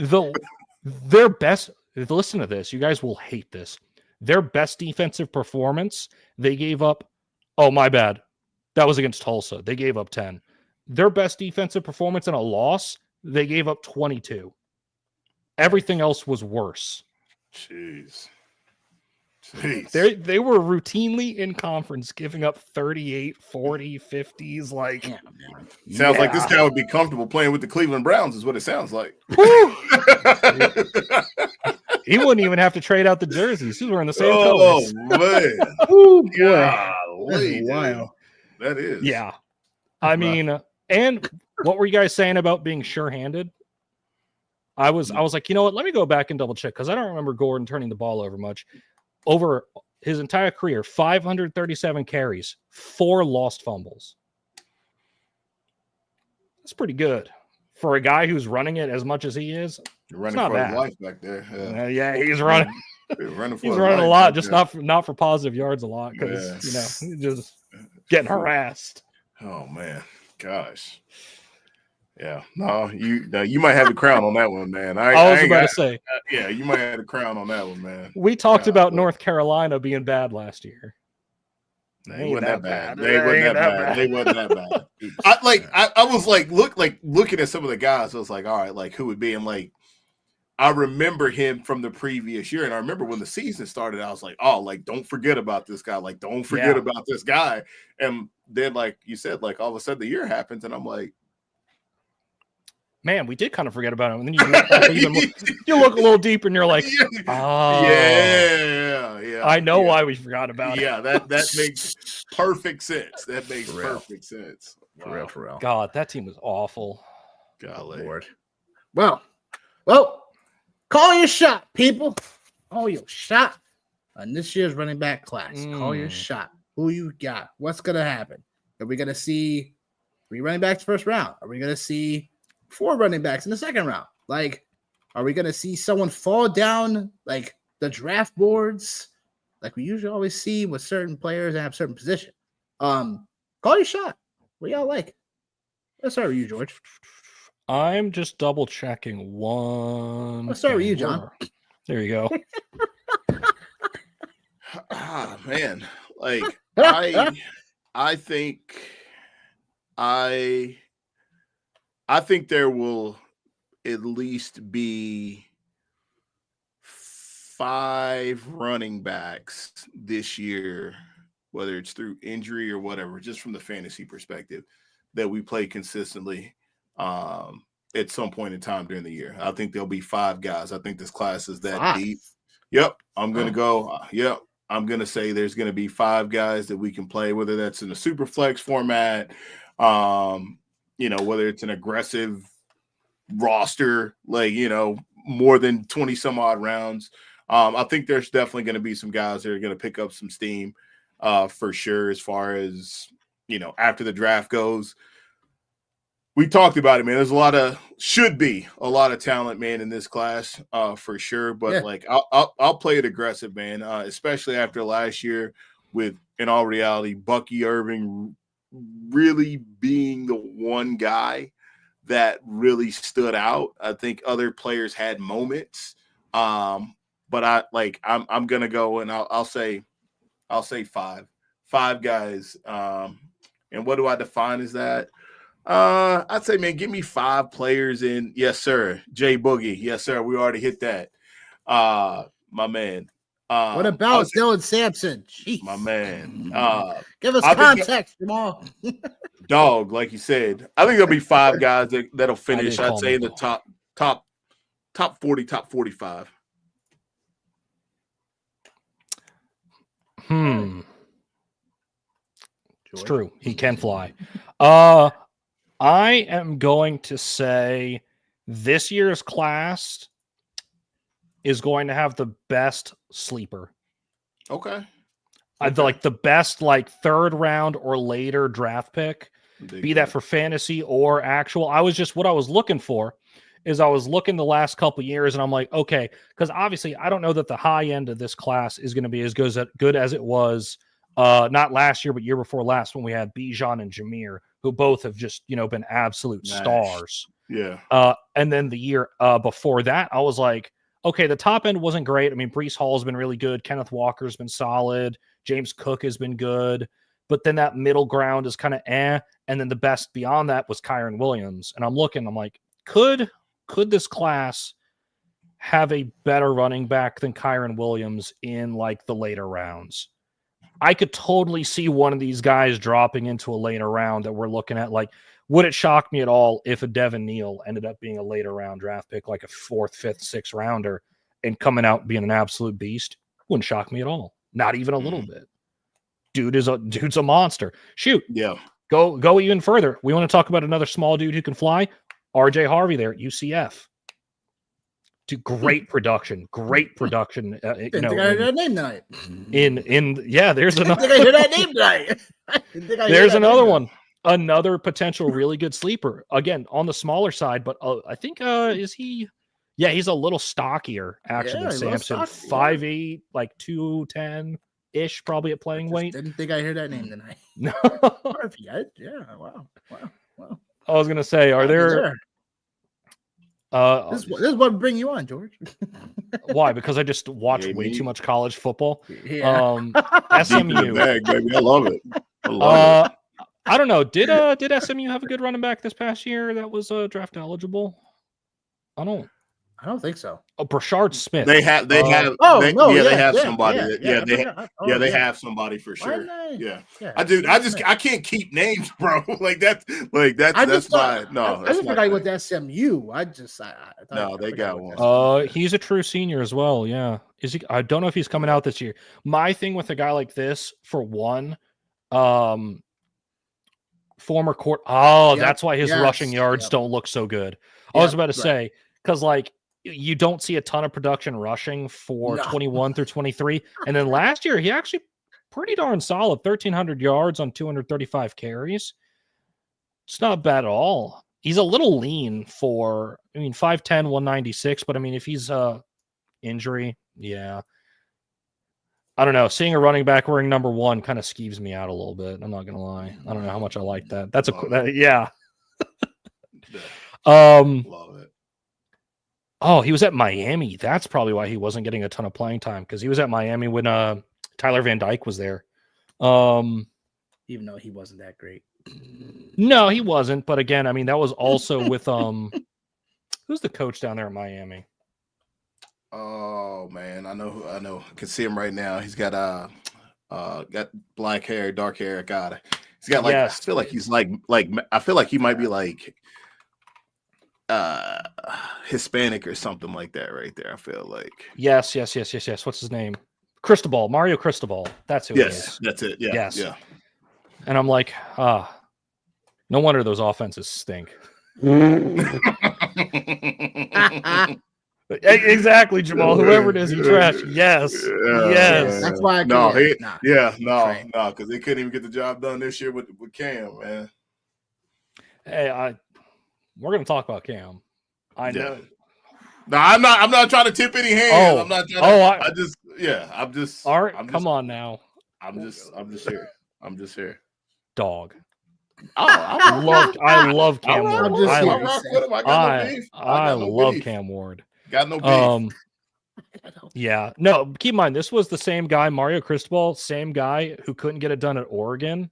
Their best, listen to this, you guys will hate this. Their best defensive performance, they gave up, oh, my bad. That was against Tulsa. They gave up 10. Their best defensive performance in a loss, they gave up 22. Everything else was worse. Jeez. They were routinely in conference giving up 38, 40, 50s. Like, sounds like this guy would be comfortable playing with the Cleveland Browns, is what it sounds like. He wouldn't even have to trade out the jerseys. He was wearing the same colors. Man. Oh, boy. golly, That's wild. That is. Yeah. I mean, and what were you guys saying about being sure-handed? I was like, you know what? Let me go back and double check because I don't remember Gordon turning the ball over much. Over his entire career, 537 carries, 4 lost fumbles. That's pretty good for a guy who's running it as much as he is. You're running not for bad. his life back there. Yeah, he's running. He's running a lot, just not for positive yards a lot because he's just getting harassed. Oh man, gosh. Yeah, no, you might have the crown on that one, man. I was about to say, yeah, you might have the crown on that one, man. We talked about North Carolina being bad last year. They wasn't that bad. They wasn't that bad. I was looking at some of the guys. I was like, all right, like who would be? And like, I remember him from the previous year, and I remember when the season started, I was like, oh, like don't forget about this guy. Like don't forget about this guy. And then, like you said, like all of a sudden the year happens, and I'm like, man, we did kind of forget about him. And then you look a little deeper, and you're like, oh, yeah. I know why we forgot about it. Yeah, that makes perfect sense. That makes perfect sense. Wow. For real. God, that team was awful. Golly. Lord. Well, call your shot, people. Call your shot on this year's running back class. Call your shot. Who you got? What's gonna happen? Are we gonna see 3 running backs first round? Are we gonna see 4 running backs in the second round? Like, are we gonna see someone fall down like the draft boards, like we usually always see with certain players that have certain position? Call your shot. What y'all like? Let's start with you, George. I'm just double checking one. Let's start with you, John. There you go. Man, like I think there will at least be 5 running backs this year, whether it's through injury or whatever, just from the fantasy perspective, that we play consistently at some point in time during the year. I think there'll be 5 guys. I think this class is that deep. Yep. I'm going to go. Yep. I'm going to say there's going to be 5 guys that we can play, whether that's in a super flex format, whether it's an aggressive roster, like, more than 20 some odd rounds. I think there's definitely going to be some guys that are going to pick up some steam for sure. As far as, after the draft goes, we talked about it, man. There's should be a lot of talent, man, in this class for sure. But I'll play it aggressive, man, especially after last year with, in all reality, Bucky Irving really being the one guy that really stood out. I think other players had moments, but I'm gonna go and I'll say 5 guys. And what do I define as that? I'd say, man, give me 5 players in. Yes, sir. Jay Boogie. Yes, sir. We already hit that. My man. What about Dylan Sampson? Jeez. My man. Give us context, Jamal. Dog, like you said. I think there'll be 5 guys that'll finish, I'd say, in the top 40, top 45. It's true. He can fly. I am going to say this year's class is going to have the best sleeper. Okay. Like the best, like 3rd round or later draft pick, be that for fantasy or actual. What I was looking for is I was looking the last couple years and I'm like, okay, because obviously I don't know that the high end of this class is going to be as good as it was not last year, but year before last when we had Bijan and Jameer, who both have just, been absolute Nice. stars. Yeah. And then the year before that, I was like, okay, the top end wasn't great. I mean, Breece Hall's been really good. Kenneth Walker's been solid. James Cook has been good. But then that middle ground is kind of eh. And then the best beyond that was Kyren Williams. And I'm like, could this class have a better running back than Kyren Williams in like the later rounds? I could totally see one of these guys dropping into a later round that we're looking at. Like, would it shock me at all if a Devin Neal ended up being a later round draft pick, like a 4th, 5th, 6th rounder, and coming out being an absolute beast? Wouldn't shock me at all. Not even a little bit. Dude's a monster. Shoot. Yeah. Go even further. We want to talk about another small dude who can fly. RJ Harvey there at UCF. Great production. Didn't think I heard that name tonight. There's Didn't another. think I heard that name tonight. There's another one. Another potential really good sleeper. Again, on the smaller side, but I think is he? Yeah, he's a little stockier actually than he's a little Sampson. stocky, 5'8", like 210 ish, probably at playing weight. Didn't think I heard that name tonight. No, Harvey, yeah, wow. I was gonna say, are there? This is what bring you on, George. Why? Because I just watch Yeah, way me. too much college football. Yeah. Deep in the SMU. bag, baby. I love it. I love it. I don't know. Did SMU have a good running back this past year that was draft eligible? I don't think so. Oh, Brashard Smith. They have they they have somebody. They have somebody for sure. Yeah. I can't keep names, bro. that's I just my thought, no. I just forgot he went to SMU. I No, they got forgot one. He's a true senior as well. Yeah. Is he? I don't know if he's coming out this year. My thing with a guy like this, for one, former court. Oh, Yep, that's why his yes, rushing yards yep. don't look so good. I was Yep, about to right. say, because like you don't see a ton of production rushing for No. 21 through 23. And then last year, he actually pretty darn solid, 1,300 yards on 235 carries. It's not bad at all. He's a little lean for, 5'10", 196. But, if he's injury, yeah. I don't know. Seeing a running back wearing number 1 kind of skeeves me out a little bit. I'm not going to lie. I don't know how much I like that. That's yeah. Love it. Oh, he was at Miami. That's probably why he wasn't getting a ton of playing time, because he was at Miami when Tyler Van Dyke was there. Even though he wasn't that great. No, he wasn't. But again, that was also with who's the coach down there in Miami? Oh man, I know. I can see him right now. He's got black hair, dark hair. He's got Yes. I feel like he's like I feel like he might be like Hispanic or something like that right there. I feel like Yes. What's his name? Cristobal, Mario Cristobal. That's who it is. that's it. Yeah, Yes. yeah. And I'm like, no wonder those offenses stink. Exactly, Jamal. Whoever it is, you trash. Yes. Yes. That's why I no, couldn't- because they couldn't even get the job done this year with Cam, man. Hey, we're gonna talk about Cam. I know. No, I'm not trying to tip any hands. Oh. I'm not trying I'm just All right, I'm come on now, I'm just here. I'm just here. dog. Oh, I love Cam I'm Ward. just I, here. love- rock with him. I got I, no beef. I got no love beef. Cam Ward. Got no beef. Yeah. No, keep in mind, this was the same guy, Mario Cristobal, same guy who couldn't get it done at Oregon.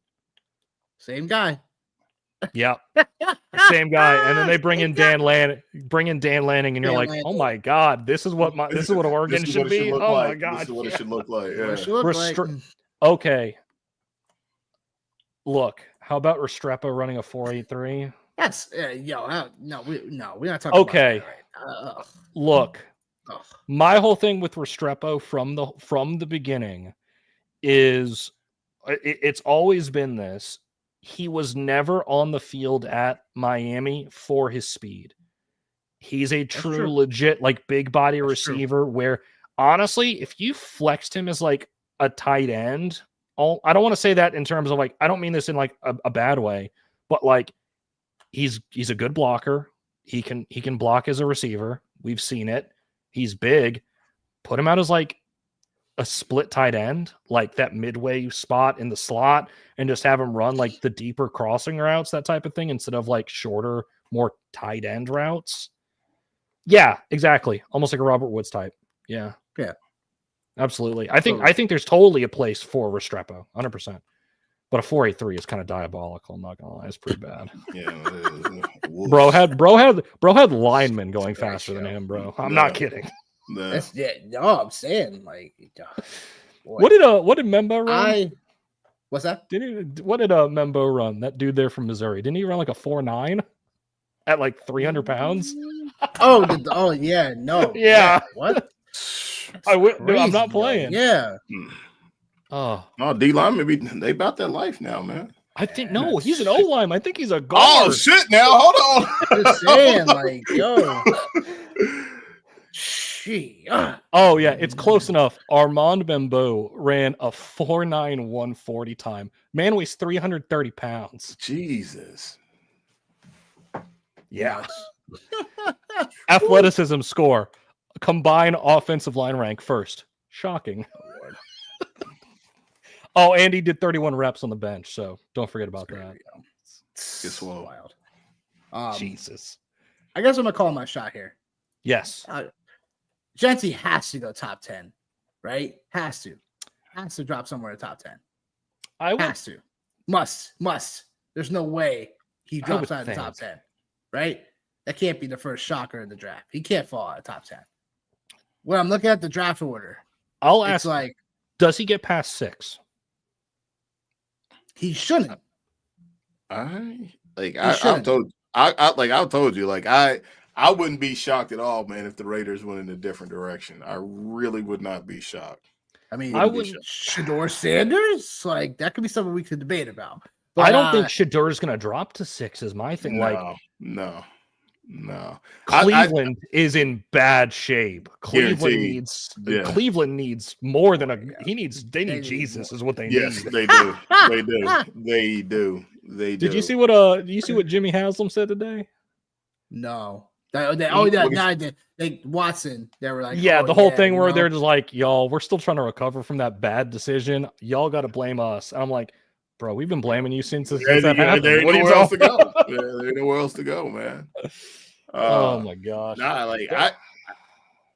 Same guy. Yeah. Same guy. And then they bring in Dan Lanning, and you're Dan like, Lanning. oh my God, this is what Oregon This is should what it be. look Oh like. my God. This is what it yeah. should look like. What Yeah. it should look like. Okay. Look, how about Restrepo running a 4.83? Yes. No, we're not talking Okay. about that, right? Look, Ugh. my whole thing with Restrepo from the beginning is it's always been this. He was never on the field at Miami for his speed. He's a true, legit, like big body receiver where honestly, if you flexed him as like a tight end, I don't want to say that in terms of like, I don't mean this in like a bad way, but like he's a good blocker. He can block as a receiver. We've seen it. He's big. Put him out as like a split tight end, like that midway spot in the slot, and just have him run like the deeper crossing routes, that type of thing, instead of like shorter, more tight end routes. Yeah, exactly. Almost like a Robert Woods type. Yeah. Yeah. Absolutely. I think there's totally a place for Restrepo, 100%. But a 4.83 is kind of diabolical. I'm not gonna lie, it's pretty bad. Yeah, bro had linemen going faster than him, bro. I'm not kidding. No. That's, yeah, no, I'm saying like, boy. What did Membo run? What's that? What did Membo run? That dude there from Missouri, didn't he run like a 4.9 at like 300 pounds? Oh yeah, no, Yeah. What? Dude, I'm not Crazy, playing. Yeah. No, D line, maybe they about that life now, man. I think no, he's an O-line. I think he's a guard. Oh shit! Now hold on. Just saying, like, yo. Oh yeah, it's close enough. Armand Bembo ran a 4.9 140 time. Man weighs 330 pounds. Jesus. Yeah. Athleticism score. Combined offensive line rank first. Shocking. Oh, and he did 31 reps on the bench, so don't forget about that. It's wild. Jesus. I guess I'm gonna call my shot here. Yes. Genty has to go top 10, right? Has to drop somewhere in the top 10. I would, Has to. Must. There's no way he drops out of the top 10, right? That can't be the first shocker in the draft. He can't fall out of the top 10. When I'm looking at the draft order, I'll it's ask, like, does he get past 6? he shouldn't. I've told you, like I wouldn't be shocked at all, man, if the Raiders went in a different direction. I really would not be shocked. I mean, I wouldn't. Shador Sanders, like that could be something we could debate about. But I don't think Shador's going to drop to 6 is my thing. No. Cleveland is in bad shape. Guaranteed. Cleveland needs more than they need Jesus is what they yes, need. they do. They do. Did you see what Jimmy Haslam said today? No. Watson, they were like, the whole thing where they're just like, y'all, we're still trying to recover from that bad decision. Y'all got to blame us. And I'm like, bro, we've been blaming you since that happened. There ain't nowhere else to go. There ain't nowhere else to go, man. Oh my gosh. Nah, like I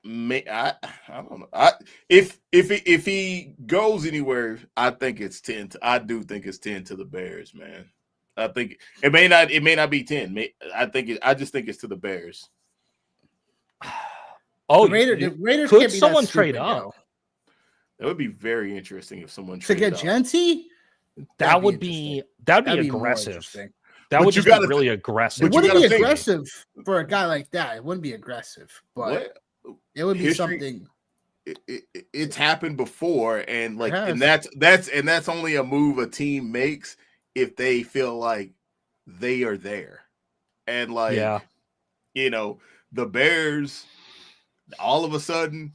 don't know. If he goes anywhere, I think it's 10. I do think it's 10 to the Bears, man. I think it may not be 10. I just think it's to the Bears. Oh, the Raiders could can't be someone that trade stupid, up? Yo. That would be very interesting if someone To get Genty. That'd be aggressive. That would just be really aggressive. It wouldn't be aggressive for a guy like that. It wouldn't be aggressive, but it would be something. It's happened before, and like, and that's only a move a team makes if they feel like they are there, and like, the Bears. All of a sudden,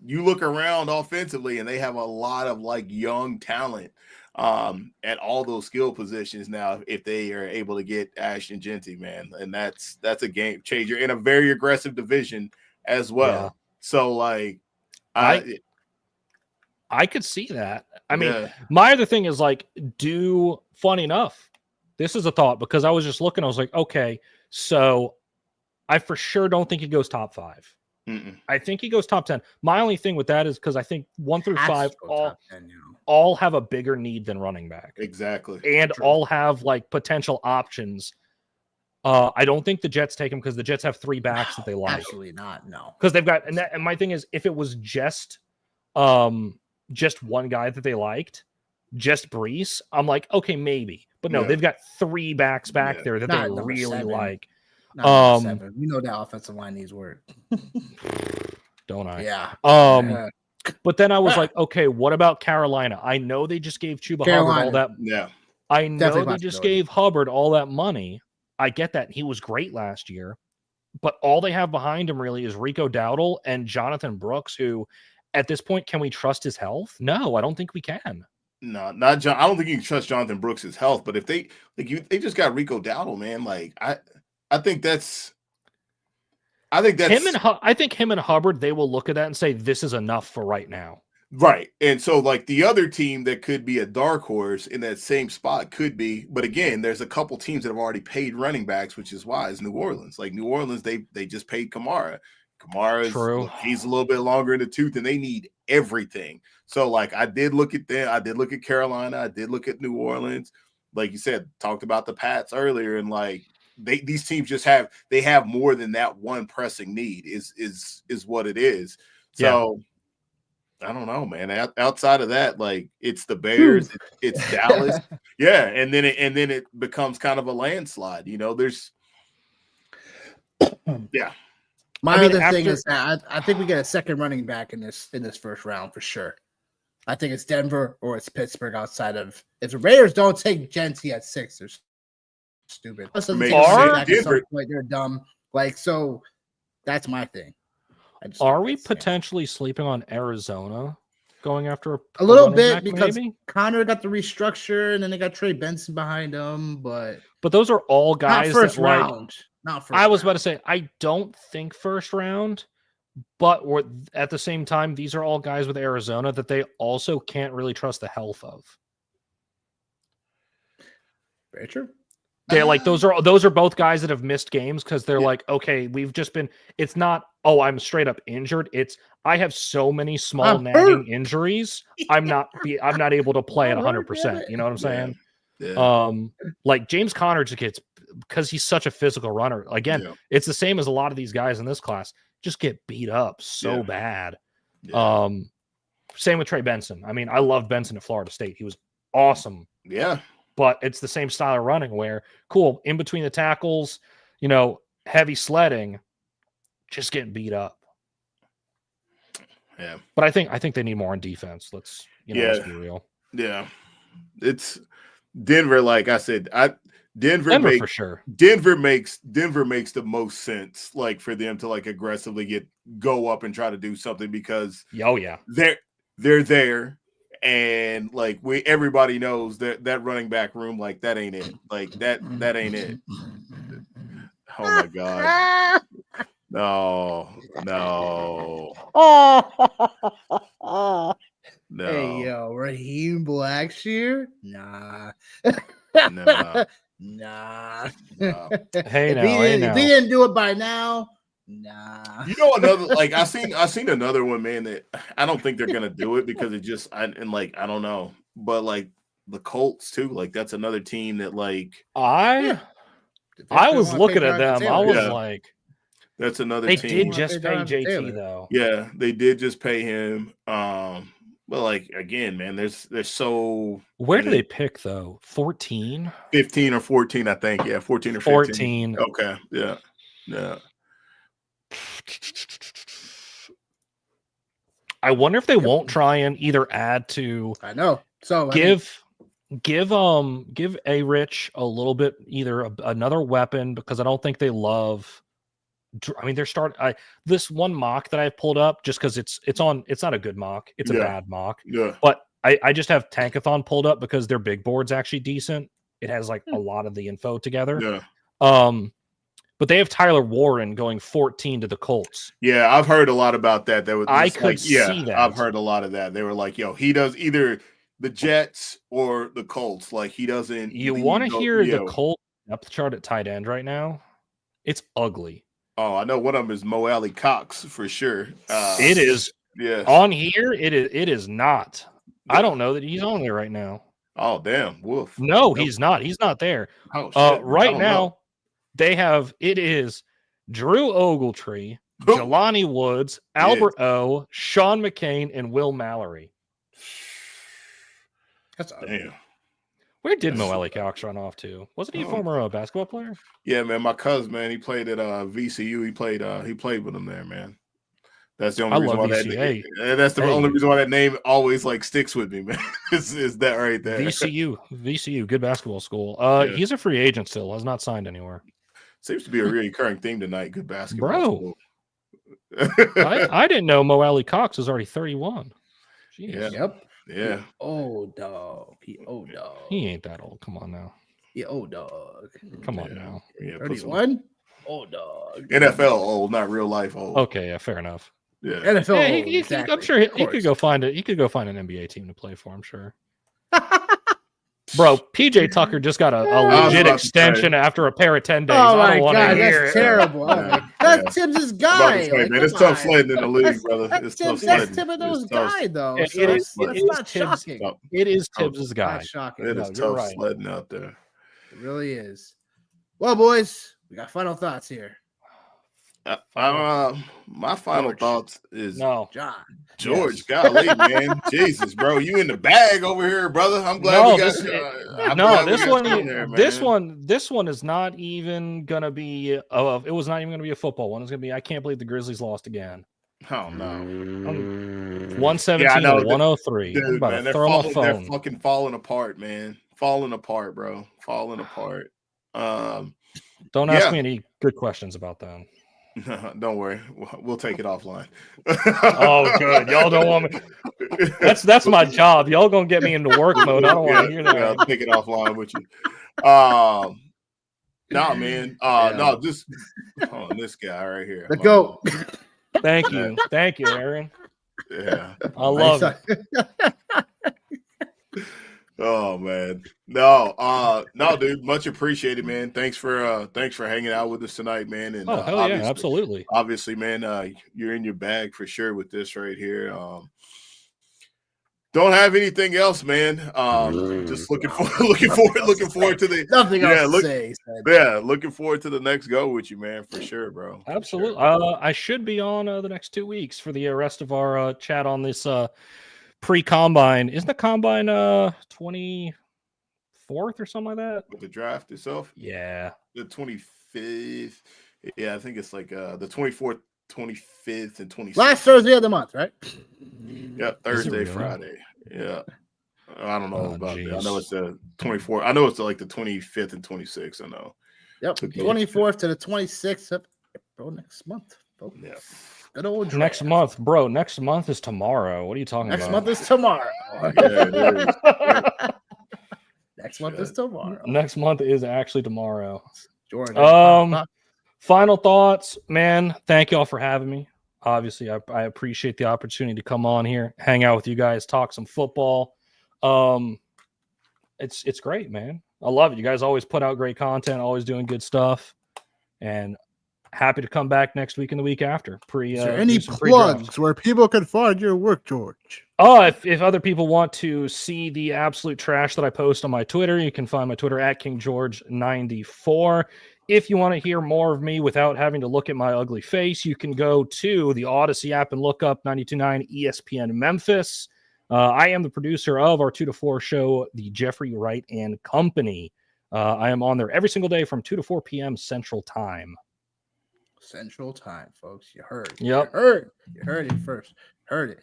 you look around offensively, and they have a lot of like young talent. At all those skill positions now, if they are able to get Ashton Genty, man, and that's a game changer in a very aggressive division as well. Yeah. So like, I could see that. I mean, my other thing is like, funny enough, this is a thought because I was just looking, I was like, okay, so I for sure don't think he goes top 5. I think he goes top 10. My only thing with that is because I think 1 through 5 all have a bigger need than running back. Exactly. And all have like potential options. I don't think the Jets take him because the Jets have 3 backs that they like. Absolutely not. No. Because they've got, and my thing is, if it was just one guy that they liked, just Brees, I'm like, okay, maybe. But no, they've got 3 backs back there that they really 7. Like. You know that offensive line needs work. Don't I? Yeah. But then I was like, okay, what about Carolina? I know they just gave Chuba Hubbard all that. Yeah. I know they just gave Hubbard all that money. I get that. He was great last year. But all they have behind him really is Rico Dowdle and Jonathan Brooks, who at this point, can we trust his health? No, I don't think we can. No, not John. I don't think you can trust Jonathan Brooks' health. But if they just got Rico Dowdle, man, like I think that's him and Hubbard. They will look at that and say, "This is enough for right now." Right. And so like the other team that could be a dark horse in that same spot could be, but again, there's a couple teams that have already paid running backs, which is why it's New Orleans. Like New Orleans, they just paid Kamara. True. He's a little bit longer in the tooth and they need everything. So like I did look at them, I did look at Carolina, I did look at New Orleans. Like you said, talked about the Pats earlier, and like these teams just have more than that one pressing need is what it is. So I don't know, man. Outside of that, like it's the Bears, it's Dallas, yeah, and then it becomes kind of a landslide. You know, there's, yeah. My other thing is that I think we get a second running back in this first round for sure. I think it's Denver or it's Pittsburgh. Outside of if the Raiders don't take Gentry at 6, they're stupid. They're dumb. Like so, that's my thing. Are we potentially sleeping on Arizona going after a little bit because maybe? Connor got the restructure and then they got Trey Benson behind him, but those are all guys not first that round. Not first. I was about to say I don't think first round, but at the same time these are all guys with Arizona that they also can't really trust the health of. Very true. They're like those are both guys that have missed games because they're like, okay, we've just been. It's not. Oh, I'm straight up injured. It's I have so many small nagging injuries. I'm not able to play at 100%. You know what I'm saying? Yeah. Like James Conner just gets because he's such a physical runner. Again, it's the same as a lot of these guys in this class. Just get beat up so bad. Yeah. Same with Trey Benson. I mean, I loved Benson at Florida State. He was awesome. Yeah. But it's the same style of running where, cool, in between the tackles, heavy sledding, just getting beat up. Yeah. But I think they need more on defense. Let's be real. Yeah. It's Denver, like I said, Denver for sure. Denver makes the most sense, like for them to like aggressively go up and try to do something because they're there. And like everybody knows that running back room, like that ain't it. Like that ain't it. Oh my god. No. Hey yo, Raheem Blackshear? Nah. Nah. If he didn't do it by now. Nah. You know another like I seen another one, man, that I don't think they're gonna do it because it just I don't know. But like the Colts too, like that's another team that like I was looking at them. I was like, that's another team. They did just pay JT though. Yeah, they did just pay him. But like again, man, there's so where do they pick though? 14? 15 or 14, I think. Yeah, 14 or 15. 14. Okay. Yeah. I wonder if they won't try and either add to. I know. So give A Rich a little bit, either another weapon because I don't think they love. I mean, this one mock that I pulled up just because it's not a good mock. It's a bad mock. Yeah. But I just have Tankathon pulled up because their big board's actually decent. It has like a lot of the info together. Yeah. But they have Tyler Warren going 14 to the Colts. Yeah, I've heard a lot about that. I could see that. I've heard a lot of that. They were like, yo, he does either the Jets or the Colts. Like he doesn't. You want to hear the Colts depth chart at tight end right now? It's ugly. Oh, I know one of them is Mo Alley Cox for sure. It is. Yeah. On here, it is not. Yeah. I don't know that he's on there right now. Oh, damn. Woof. No, he's not. He's not there. Oh, shit. Right now. They have it is Drew Ogletree, Jelani Woods, Albert O, Sean McCain, and Will Mallory. That's damn. Where did Mo Alley Cox run off to? Wasn't he a former basketball player? Yeah, man. My cousin, man, he played at VCU. He played with him there, man. That's the only reason why that's the only reason why that name always like sticks with me, man. is that right there? VCU, good basketball school. He's a free agent still, has not signed anywhere. Seems to be a recurring theme tonight. Good basketball. Bro. I didn't know Mo Alley Cox was already 31. Jeez. Yeah. Yep. Yeah. Old dog. He ain't that old. Come on now. Yeah, old dog. Come on now. Yeah, 31? Old dog. NFL old, not real life old. Okay, yeah, fair enough. Yeah. NFL. Yeah, exactly, I'm sure he of could course. go find it. He could go find an NBA team to play for. I'm sure. Bro, PJ Tucker just got a was legit about to extension say. after a pair of 10 days. Oh I my don't want to god, hear that's it. terrible. Yeah, Oh my- yeah. That's Tibbs' I'm about to guy. say, Like, man, it's come tough on. sledding in the league, That's, brother. that's It's tough Tibbs. That's sledding. Thibodeau's It's tough. guy, though. It So is- that's it is not Tibbs' shocking. tough- It is Oh, Tibbs' guy. Not shocking. It No, is you're tough right. sledding out there. It really is. Well, boys, we got final thoughts here. My final George. thoughts is No. John. George. Yes. Golly, man, Jesus, bro, you in the bag over here, brother. I'm glad No, we got. this- I'm No, glad we this got one, you in there, this one is not even gonna be. It was not even gonna be a football one. It's gonna be. I can't believe the Grizzlies lost again. Oh no, 117 Yeah, I know. to 103. I'm dude, about man, to they're throw my they're phone. fucking falling apart, man. Falling apart, bro. Falling apart. Don't ask yeah. me any good questions about them. Don't worry, we'll take it offline. Oh, good. Y'all don't want me. That's my job. Y'all gonna get me into work mode. I don't want to hear that. Yeah, I'll take it offline with you. No, man. No, just this guy right here. The GOAT. Thank you, Aaron. Yeah. I love it. Oh man. No, dude. Much appreciated, man. Thanks for hanging out with us tonight, man. And Oh, hell yeah, absolutely. Obviously, man, you're in your bag for sure with this right here. Don't have anything else, man. Just looking forward to the Nothing else to say. yeah, looking forward to the next go with you, man, for sure, bro. For Absolutely. sure. I should be on the next 2 weeks for the rest of our chat on this pre-combine. Isn't the combine 24th or something like that? With the draft itself, Yeah. the 25th. Yeah, I think it's like the 24th, 25th, and 26th. Last Thursday of the month, right? Yeah, Thursday, really? Friday. Yeah. I don't know Oh, about that. I geez. know it's the 24th. I know it's like the 25th and 26th. I know. Yep. Okay. 24th to the 26th of April next month. Folks. Yeah. Good old draft. Next month, bro. Next month is tomorrow. What are you talking Next about? month is tomorrow. Yeah, it is. Next month is tomorrow. Next month is actually tomorrow. George. Final thoughts, man. Thank y'all for having me. Obviously, I appreciate the opportunity to come on here, hang out with you guys, talk some football. It's great, man. I love it. You guys always put out great content, always doing good stuff, and happy to come back next week and the week after. Is there any plugs where people can find your work, George? Oh, if other people want to see the absolute trash that I post on my Twitter, you can find my Twitter at KingGeorge94. If you want to hear more of me without having to look at my ugly face, you can go to the Odyssey app and look up 92.9 ESPN Memphis. I am the producer of our 2 to 4 show, The Jeffrey Wright and Company. I am on there every single day from 2 to 4 p.m. Central Time. Central Time, folks. You heard. Yep. You heard it first. Heard it.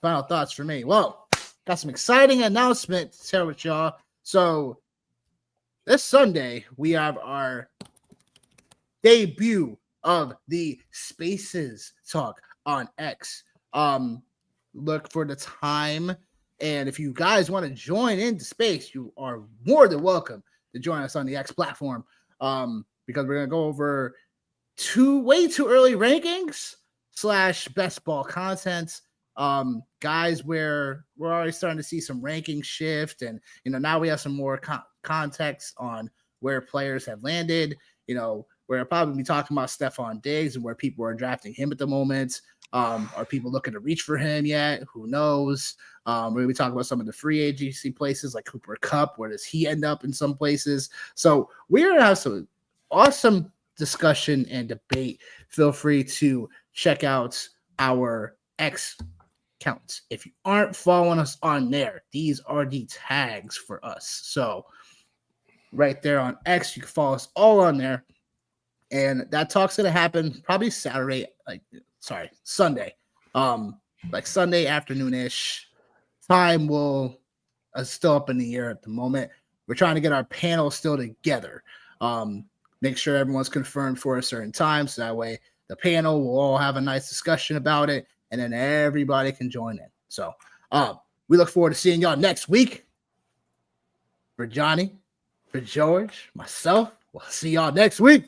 Final thoughts for me. Well, got some exciting announcement to share with y'all. So this Sunday, we have our debut of the Spaces Talk on X. Look for the time. And if you guys want to join into space, you are more than welcome to join us on the X platform. Because we're going to go over way too early rankings / best ball content. Guys, where we're already starting to see some ranking shift, and now we have some more context on where players have landed. We're probably be talking about Stephon Diggs and where people are drafting him at the moment. Are people looking to reach for him yet? Who knows? We're going to be talking about some of the free agency places like Cooper Kupp. Where does he end up in some places? So we're going to have some awesome discussion and debate. Feel free to check out our X accounts. If you aren't following us on there, these are the tags for us. So right there on X, you can follow us all on there. And that talk's going to happen probably Sunday. Like Sunday afternoon-ish. Time will still up in the air at the moment. We're trying to get our panel still together. Make sure everyone's confirmed for a certain time, so that way the panel will all have a nice discussion about it, and then everybody can join in. So we look forward to seeing y'all next week. For Johnny, for George, myself, we'll see y'all next week.